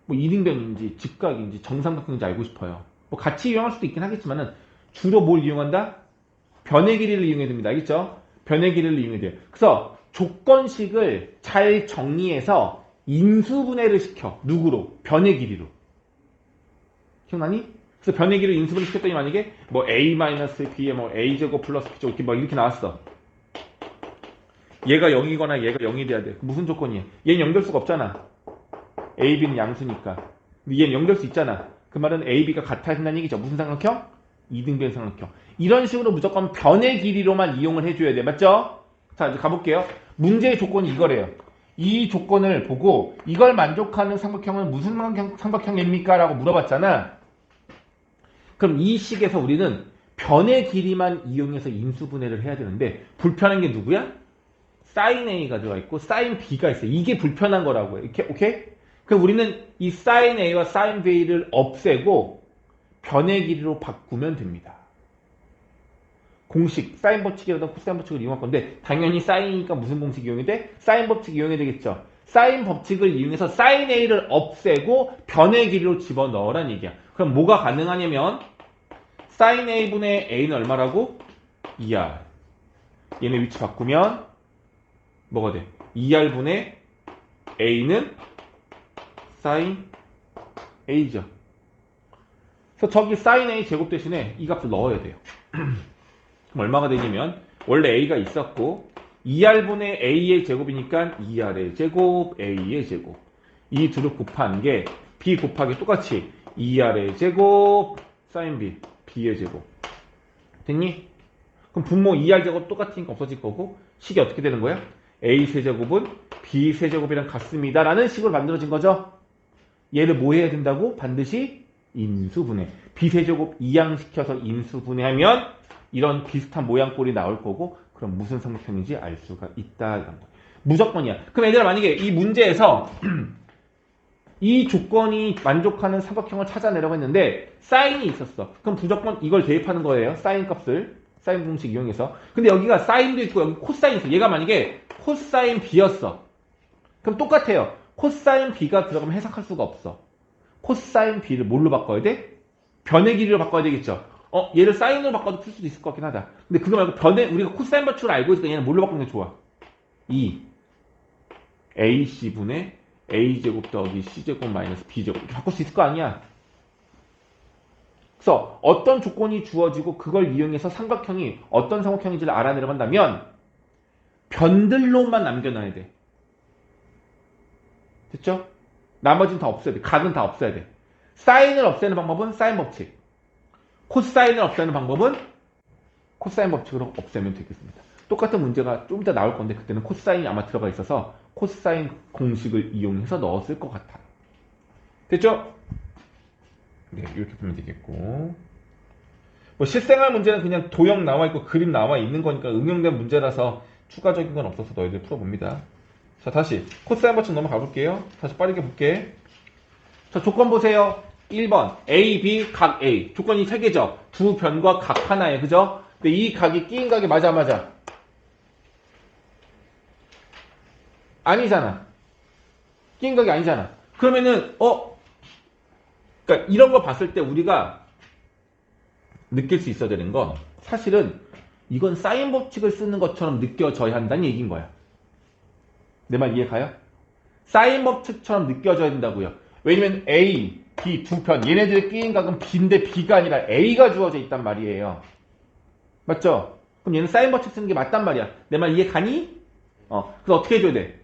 뭐 이등변인지 직각인지 정삼각형인지 알고 싶어요. 뭐 같이 이용할 수도 있긴 하겠지만은 주로 뭘 이용한다? 변의 길이를 이용해야 됩니다. 알겠죠? 변의 길이를 이용해야 돼요. 그래서 조건식을 잘 정리해서 인수분해를 시켜. 누구로? 변의 길이로. 기억나니? 그래서 변의 길이를 인수분해 시켰더니 만약에 뭐 a-b에 뭐 a제곱 플러스 b제곱 이렇게 막 이렇게 나왔어. 얘가 0이거나 얘가 0이 돼야 돼. 무슨 조건이야? 얘는 0될 수가 없잖아. a, b는 양수니까. 근데 얘는 0될 수 있잖아. 그 말은 a, b가 같아야 된다는 얘기죠. 무슨 삼각형? 이등변 삼각형. 이런 식으로 무조건 변의 길이로만 이용을 해줘야 돼. 맞죠? 자, 이제 가볼게요. 문제의 조건이 이거래요. 이 조건을 보고 이걸 만족하는 삼각형은 무슨 삼각형입니까? 라고 물어봤잖아. 그럼 이 식에서 우리는 변의 길이만 이용해서 인수분해를 해야 되는데 불편한 게 누구야? sin A가 들어가 있고 sin B가 있어요. 이게 불편한 거라고요. 이렇게, 오케이? 그럼 우리는 이 sin A와 sin B를 없애고 변의 길이로 바꾸면 됩니다. 공식, 사인 법칙이라든 코사인 법칙을 이용할 건데 당연히 사인이니까 무슨 공식 이용해야 돼? 사인 법칙 이용해야 되겠죠. 사인 법칙을 이용해서 사인 A를 없애고 변의 길이로 집어넣으란 얘기야. 그럼 뭐가 가능하냐면 사인 A분의 A는 얼마라고? 2R. 얘네 위치 바꾸면 뭐가 돼? 2R분의 A는 사인 A죠. 그래서 저기 사인 A 제곱 대신에 이 값을 넣어야 돼요. 그럼 얼마가 되냐면 원래 A가 있었고 2R분의 A의 제곱이니까 2R의 제곱, A의 제곱. 이 둘을 곱한 게 B 곱하기 똑같이 2R의 제곱, 사인 B, B의 제곱. 됐니? 그럼 분모 2R 제곱 똑같으니까 없어질 거고 식이 어떻게 되는 거야? A 세제곱은 B 세제곱이랑 같습니다. 라는 식으로 만들어진 거죠. 얘를 뭐 해야 된다고? 반드시 인수분해. B세제곱 이항시켜서 인수분해하면 이런 비슷한 모양꼴이 나올 거고 그럼 무슨 삼각형인지 알 수가 있다. 이런 거. 무조건이야. 그럼 얘들아 만약에 이 문제에서 이 조건이 만족하는 삼각형을 찾아내려고 했는데 사인이 있었어. 그럼 무조건 이걸 대입하는 거예요. 사인 값을. 사인 공식 이용해서. 근데 여기가 사인도 있고 여기 코사인 있어. 얘가 만약에 코사인 B였어. 그럼 똑같아요. 코사인 B가 들어가면 해석할 수가 없어. 코사인 B를 뭘로 바꿔야 돼? 변의 길이로 바꿔야 되겠죠. 얘를 사인으로 바꿔도 풀 수도 있을 것 같긴 하다. 근데 그거 말고 우리가 코사인 법칙을 알고 있으니까 얘는 뭘로 바꾸는 게 좋아? 2 AC분의 A제곱 더하기 C제곱 마이너스 B제곱 이렇게 바꿀 수 있을 거 아니야. 그래서 어떤 조건이 주어지고 그걸 이용해서 삼각형이 어떤 삼각형인지를 알아내려간다면 변들로만 남겨놔야 돼. 됐죠? 나머지는 다 없애야 돼. 각은 다 없애야 돼. 사인을 없애는 방법은 사인 법칙. 코사인을 없애는 방법은 코사인 법칙으로 없애면 되겠습니다. 똑같은 문제가 좀 이따 나올 건데 그때는 코사인이 아마 들어가 있어서 코사인 공식을 이용해서 넣었을 것 같아요. 됐죠? 네, 이렇게 보면 되겠고. 뭐 실생활 문제는 그냥 도형 나와 있고 그림 나와 있는 거니까 응용된 문제라서 추가적인 건 없어서 너희들 풀어봅니다. 자, 다시 코사인 법칙 넘어가 볼게요. 다시 빠르게 볼게. 자, 조건 보세요. 1번 A, B, 각 A. 조건이 3개죠. 두 변과 각 하나에 그죠? 근데 이 각이 끼인 각이 맞아? 아니잖아. 끼인 각이 아니잖아. 그러면은 그러니까 이런 거 봤을 때 우리가 느낄 수 있어야 되는 건 사실은 이건 사인 법칙을 쓰는 것처럼 느껴져야 한다는 얘기인 거야. 내 말 이해 가요? 사인 법칙처럼 느껴져야 된다고요. 왜냐면 A, B 두 편 얘네들의 끼인 각은 B인데 B가 아니라 A가 주어져 있단 말이에요. 맞죠? 그럼 얘는 사인 법칙 쓰는 게 맞단 말이야. 내 말 이해 가니? 그래서 어떻게 해줘야 돼?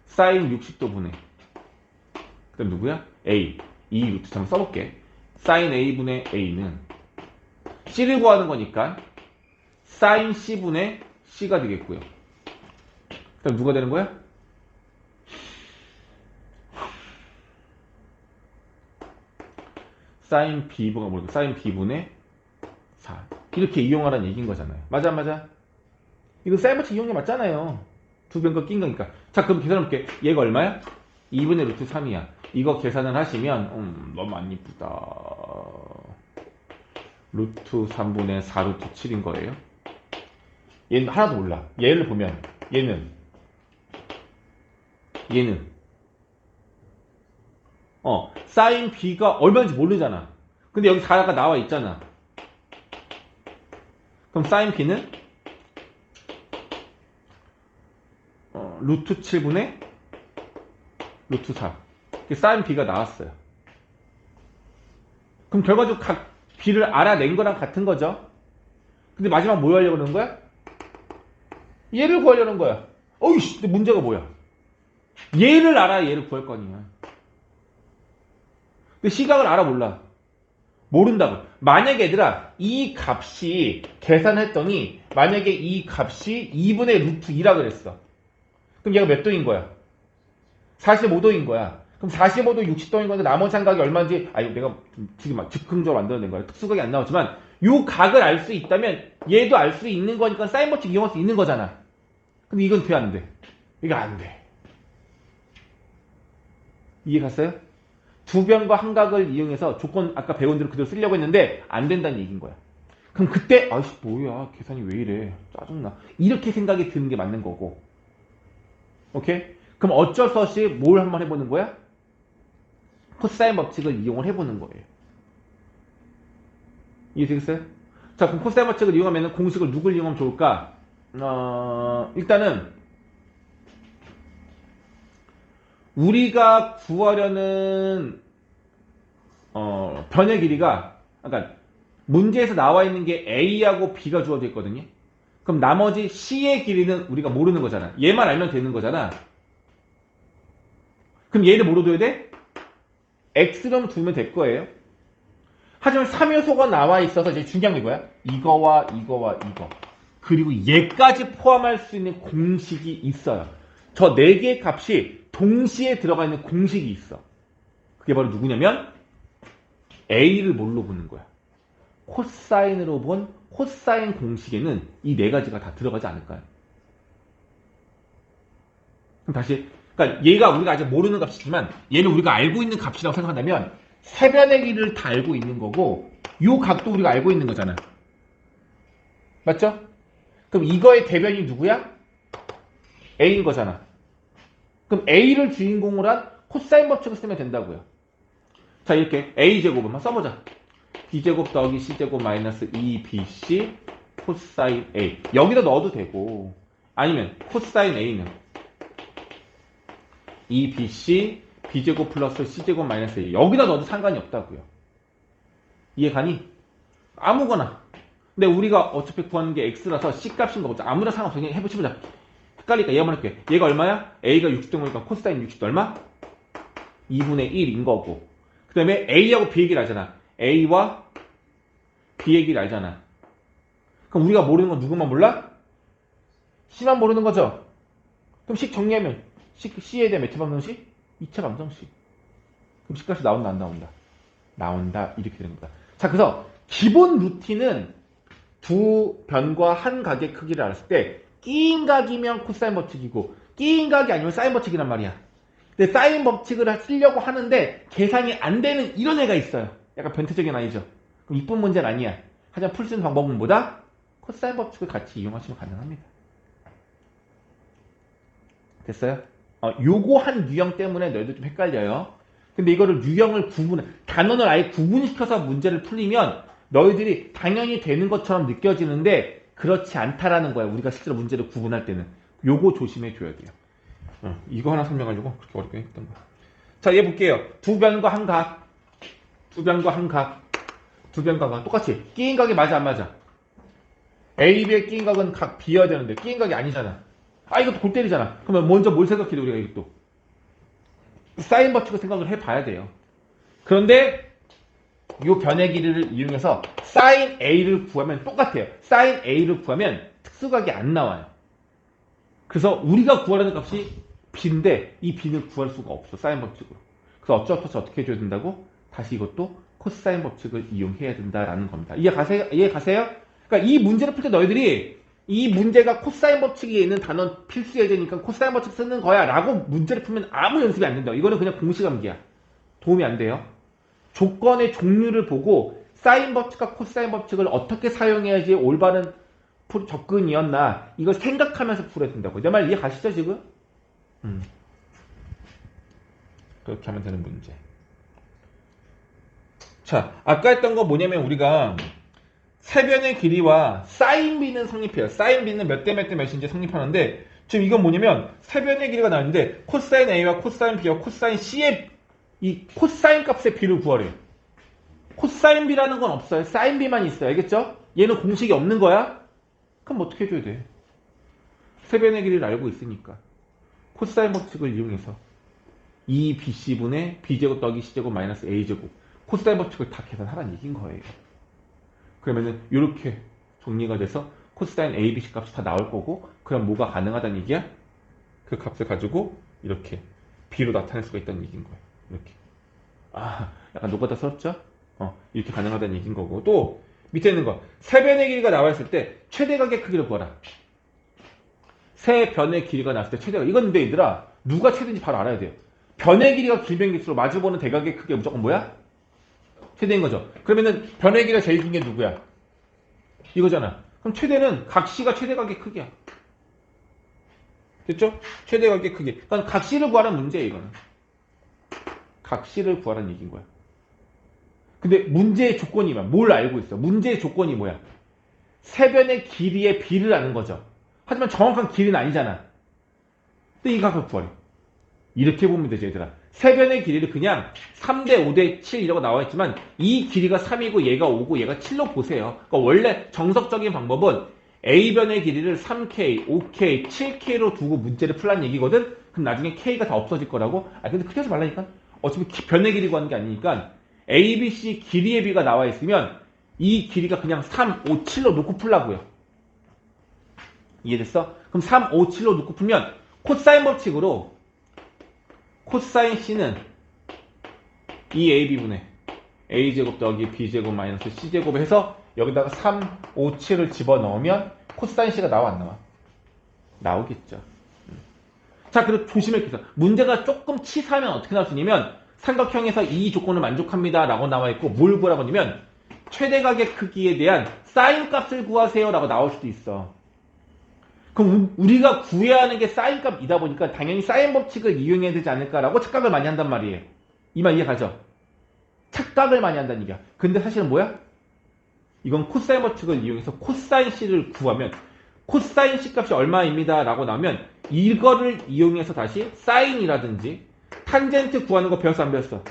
사인 60도 분의 그럼 누구야? A. 이 루트 한번 써볼게. 사인 A분의 A는 C를 구하는 거니까 사인 C분의 C가 되겠고요. 그럼 누가 되는 거야? 사인 B분가 뭐고 사인 B분의 4. 이렇게 이용하라는 얘기인 거잖아요. 맞아, 맞아. 이거 사인 법칙 이용이 맞잖아요. 두 변과 낀 거니까. 자, 그럼 계산해볼게. 얘가 얼마야? 2분의 루트 3이야. 이거 계산을 하시면 너무 안 이쁘다. 루트 3분의 4 루트 7인 거예요. 얘는 하나도 몰라. 얘를 보면 얘는 사인 B가 얼마인지 모르잖아. 근데 여기 4가 나와 있잖아. 그럼 사인 B는 루트 7분의 루트 4. 사인 B가 나왔어요. 그럼 결과적으로 각 B를 알아낸 거랑 같은 거죠. 근데 마지막 뭐 하려고 그러는 거야? 얘를 구하려는 거야. 어이씨, 근데 문제가 뭐야? 얘를 알아야 얘를 구할 거 아니야. 근데 시각을 알아 몰라. 모른다고. 만약에 얘들아 이 값이 계산했더니 만약에 이 값이 2분의 루트 2라 그랬어. 그럼 얘가 몇 도인 거야? 45도인 거야. 그럼 45도 60도인 건데 나머지 한 각이 얼마인지 내가 지금 막 즉흥적으로 만들어낸 거야. 특수각이 안 나오지만 요 각을 알 수 있다면 얘도 알 수 있는 거니까 사인 법칙 이용할 수 있는 거잖아. 근데 이건 돼 안 돼? 이거 안 돼. 이해 갔어요? 두 변과 한 각을 이용해서 조건 아까 배운 대로 그대로 쓰려고 했는데 안 된다는 얘기인 거야. 그럼 그때 아이씨 뭐야 계산이 왜 이래 짜증나 이렇게 생각이 드는 게 맞는 거고. 오케이? 그럼 어쩔 수 없이 뭘 한번 해보는 거야? 코사인 법칙을 이용을 해보는 거예요. 이해되겠어요? 자, 그럼 코사인 법칙을 이용하면 공식을 누굴 이용하면 좋을까? 일단은 우리가 구하려는 변의 길이가 그러니까 문제에서 나와 있는 게 A하고 B가 주어져 있거든요. 그럼 나머지 C의 길이는 우리가 모르는 거잖아. 얘만 알면 되는 거잖아. 그럼 얘를 뭐로 둬야 돼? X로 두면 될 거예요. 하지만 3요소가 나와 있어서 이제 중요한 게 뭐야? 이거와 이거와 이거. 그리고 얘까지 포함할 수 있는 공식이 있어요. 저 4개의 값이 동시에 들어가 있는 공식이 있어. 그게 바로 누구냐면 A를 뭘로 보는 거야? 코사인으로 본 코사인 공식에는 이 4가지가 다 들어가지 않을까요? 그럼 다시 그러니까 얘가 우리가 아직 모르는 값이지만 얘는 우리가 알고 있는 값이라고 생각한다면 세변의 길이를 다 알고 있는 거고 요 각도 우리가 알고 있는 거잖아. 맞죠? 그럼 이거의 대변이 누구야? A인 거잖아. 그럼 A를 주인공으로 한 코사인 법칙을 쓰면 된다고요. 자, 이렇게 A제곱 한번 써보자. B제곱 더하기 C제곱 마이너스 2BC 코사인 A. 여기다 넣어도 되고 아니면 코사인 A는 2BC B제곱 플러스 C제곱 마이너스 A. 여기다 넣어도 상관이 없다고요. 이해 가니? 아무거나. 근데 우리가 어차피 구하는 게 X라서 C값인 거 보자. 아무나 상관없어. 그냥 해보자. 헷갈리니까 얘 한번 할게. 얘가 얼마야? A가 60도니까 코사인 60도 얼마? 2분의 1인 거고. 그 다음에 A하고 B의 길 알잖아. A와 B의 길 알잖아. 그럼 우리가 모르는 건 누구만 몰라? C만 모르는 거죠? 그럼 식 정리하면 C에 대한 몇 차 방정식? 2차 방정식. 그럼 C값이 나온다 안 나온다? 나온다. 이렇게 되는 거다. 자, 그래서 기본 루틴은 두 변과 한 각의 크기를 알았을 때 끼인 각이면 코사인 법칙이고 끼인 각이 아니면 사인 법칙이란 말이야. 근데 사인 법칙을 쓰려고 하는데 계산이 안 되는 이런 애가 있어요. 약간 변태적인 아이죠. 그럼 이쁜 문제는 아니야. 하지만 풀 수 있는 방법은 뭐다? 코사인 법칙을 같이 이용하시면 가능합니다. 됐어요? 요거 한 유형 때문에 너희들 좀 헷갈려요. 근데 이거를 유형을 단원을 아예 구분시켜서 문제를 풀리면 너희들이 당연히 되는 것처럼 느껴지는데 그렇지 않다라는 거야. 우리가 실제로 문제를 구분할 때는. 요거 조심해 줘야 돼요. 이거 하나 설명하려고 그렇게 어렵게 했던 거야. 자, 얘 볼게요. 두 변과 한 각. 두 변과 한 각. 두 변과 한 각. 똑같이. 끼인 각이 맞아, 안 맞아? A, B의 끼인 각은 각 B여야 되는데, 끼인 각이 아니잖아. 아, 이것도 골 때리잖아. 그러면 먼저 뭘 생각해야 돼, 우리가 이것도? 사인 법칙을 생각을 해봐야 돼요. 그런데, 이 변의 길이를 이용해서 사인 A를 구하면 똑같아요. 사인 A를 구하면 특수각이 안 나와요. 그래서 우리가 구하려는 값이 B인데 이 B는 구할 수가 없어. 사인 법칙으로. 그래서 어떻게 해줘야 된다고? 다시 이것도 코사인 법칙을 이용해야 된다라는 겁니다. 이해 가세요? 그러니까 이 문제를 풀 때 너희들이 이 문제가 코사인 법칙에 있는 단원 필수 예제니까 코사인 법칙 쓰는 거야 라고 문제를 풀면 아무 연습이 안 된다. 이거는 그냥 공식 암기야. 도움이 안 돼요. 조건의 종류를 보고 사인 법칙과 코사인 법칙을 어떻게 사용해야지 올바른 접근이었나 이걸 생각하면서 풀어야 된다고. 내 말 이해 가시죠 지금? 그렇게 하면 되는 문제. 자, 아까 했던 거 뭐냐면 우리가 세변의 길이와 사인 b는 성립해요. 사인 b는 몇 대 몇 대 몇인지 성립하는데 지금 이건 뭐냐면 세변의 길이가 나왔는데 코사인 a와 코사인 b와 코사인 c의 이 코사인 값의 b를 구하래요. 코사인 b라는 건 없어요. 사인 b만 있어요. 알겠죠? 얘는 공식이 없는 거야? 그럼 어떻게 해줘야 돼? 세변의 길이를 알고 있으니까 코사인 법칙을 이용해서 2bc분의 b제곱 더하기 c제곱 마이너스 a제곱 코사인 법칙을 다 계산하라는 얘기인 거예요. 그러면은 이렇게 정리가 돼서 코사인 a, b, c 값이 다 나올 거고 그럼 뭐가 가능하다는 얘기야? 그 값을 가지고 이렇게 b로 나타낼 수가 있다는 얘기인 거예요. 이렇게. 아, 약간 노가다스럽죠? 이렇게 가능하다는 얘기인 거고 또 밑에 있는 거 세변의 길이가 나와 있을 때 최대각의 크기를 구하라. 세 변의 길이가 나왔을 때 최대각. 이건 근데 얘들아 누가 최대인지 바로 알아야 돼요. 변의 길이가 길면 길수록 마주보는 대각의 크기가 무조건 뭐야? 최대인 거죠. 그러면은 변의 길이가 제일 긴 게 누구야? 이거잖아. 그럼 최대는 각 C가 최대각의 크기야. 됐죠? 최대각의 크기. 그러니까 각 C를 구하라는 문제예요, 이거는. 각 C를 구하라는 얘기인 거야. 근데 문제의 조건이 뭘 알고 있어? 문제의 조건이 뭐야? 세변의 길이의 B를 아는 거죠. 하지만 정확한 길이는 아니잖아. 근데 이 값을 구하래. 이렇게 보면 되죠, 얘들아. 세변의 길이를 그냥 3대 5대 7이라고 나와 있지만 이 길이가 3이고 얘가 5고 얘가 7로 보세요. 그러니까 원래 정석적인 방법은 A변의 길이를 3K, 5K, 7K로 두고 문제를 풀라는 얘기거든? 그럼 나중에 K가 다 없어질 거라고? 근데 그렇게 하지 말라니까? 어차피 변의 길이 구하는 게 아니니까 A, B, C 길이의 B가 나와 있으면 이 길이가 그냥 3, 5, 7로 놓고 풀라고요. 이해됐어? 그럼 3, 5, 7로 놓고 풀면 코사인 법칙으로 코사인 C는 2AB분의 A제곱 더하기 B제곱 마이너스 C제곱 해서 여기다가 3, 5, 7을 집어넣으면 코사인 C가 나와 안 나와? 나오겠죠. 자, 그리고 조심해 주세요. 문제가 조금 치사하면 어떻게 나올 수 있냐면 삼각형에서 이 조건을 만족합니다 라고 나와 있고 뭘 구하라고 하냐면 최대각의 크기에 대한 사인 값을 구하세요 라고 나올 수도 있어. 그럼 우리가 구해야 하는 게 사인 값이다 보니까 당연히 사인 법칙을 이용해야 되지 않을까라고 착각을 많이 한단 말이에요. 이 말 이해가죠? 착각을 많이 한다는 얘기야. 근데 사실은 뭐야? 이건 코사인 법칙을 이용해서 코사인 C를 구하면 코사인 C 값이 얼마입니다 라고 나오면 이거를 이용해서 다시 사인이라든지 탄젠트 구하는 거 배웠어 안 배웠어?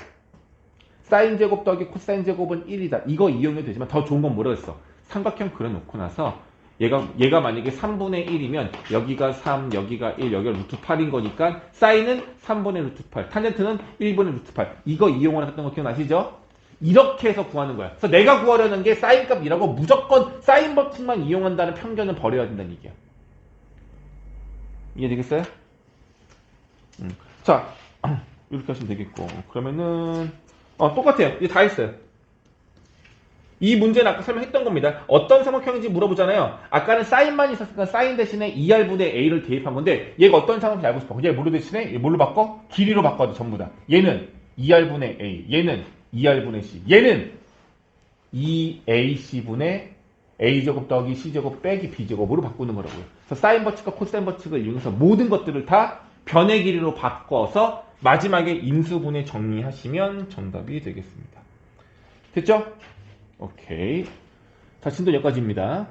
사인 제곱 더하기 코사인 제곱은 1이다. 이거 이용해도 되지만 더 좋은 건 뭐라 했어? 삼각형 그려놓고 나서 얘가 만약에 3분의 1이면 여기가 3, 여기가 1, 여기가 루트 8인 거니까 사인은 3분의 루트 8, 탄젠트는 1분의 루트 8. 이거 이용을 했던 거 기억나시죠? 이렇게 해서 구하는 거야. 그래서 내가 구하려는 게 사인 값이라고 무조건 사인 법칙만 이용한다는 편견은 버려야 된다는 얘기야. 이해되겠어요? 자, 이렇게 하시면 되겠고 그러면은 똑같아요. 이제 다 했어요. 이 문제는 아까 설명했던 겁니다. 어떤 삼각형인지 물어보잖아요. 아까는 사인만 있었으니까 사인 대신에 2R분의 A를 대입한 건데 얘가 어떤 삼각형인지 알고 싶어. 얘 뭘로 대신해? 얘 뭘로 바꿔? 길이로 바꿔도 전부 다. 얘는 2R분의 A, 얘는 2R분의 C, 얘는 2AC분의 A제곱 더하기 C제곱 빼기 B제곱으로 바꾸는 거라고요. 그래서 사인 법칙과 코사인 법칙을 이용해서 모든 것들을 다 변의 길이로 바꿔서 마지막에 인수분해 정리하시면 정답이 되겠습니다. 됐죠? 오케이. 자, 진도 여기까지입니다.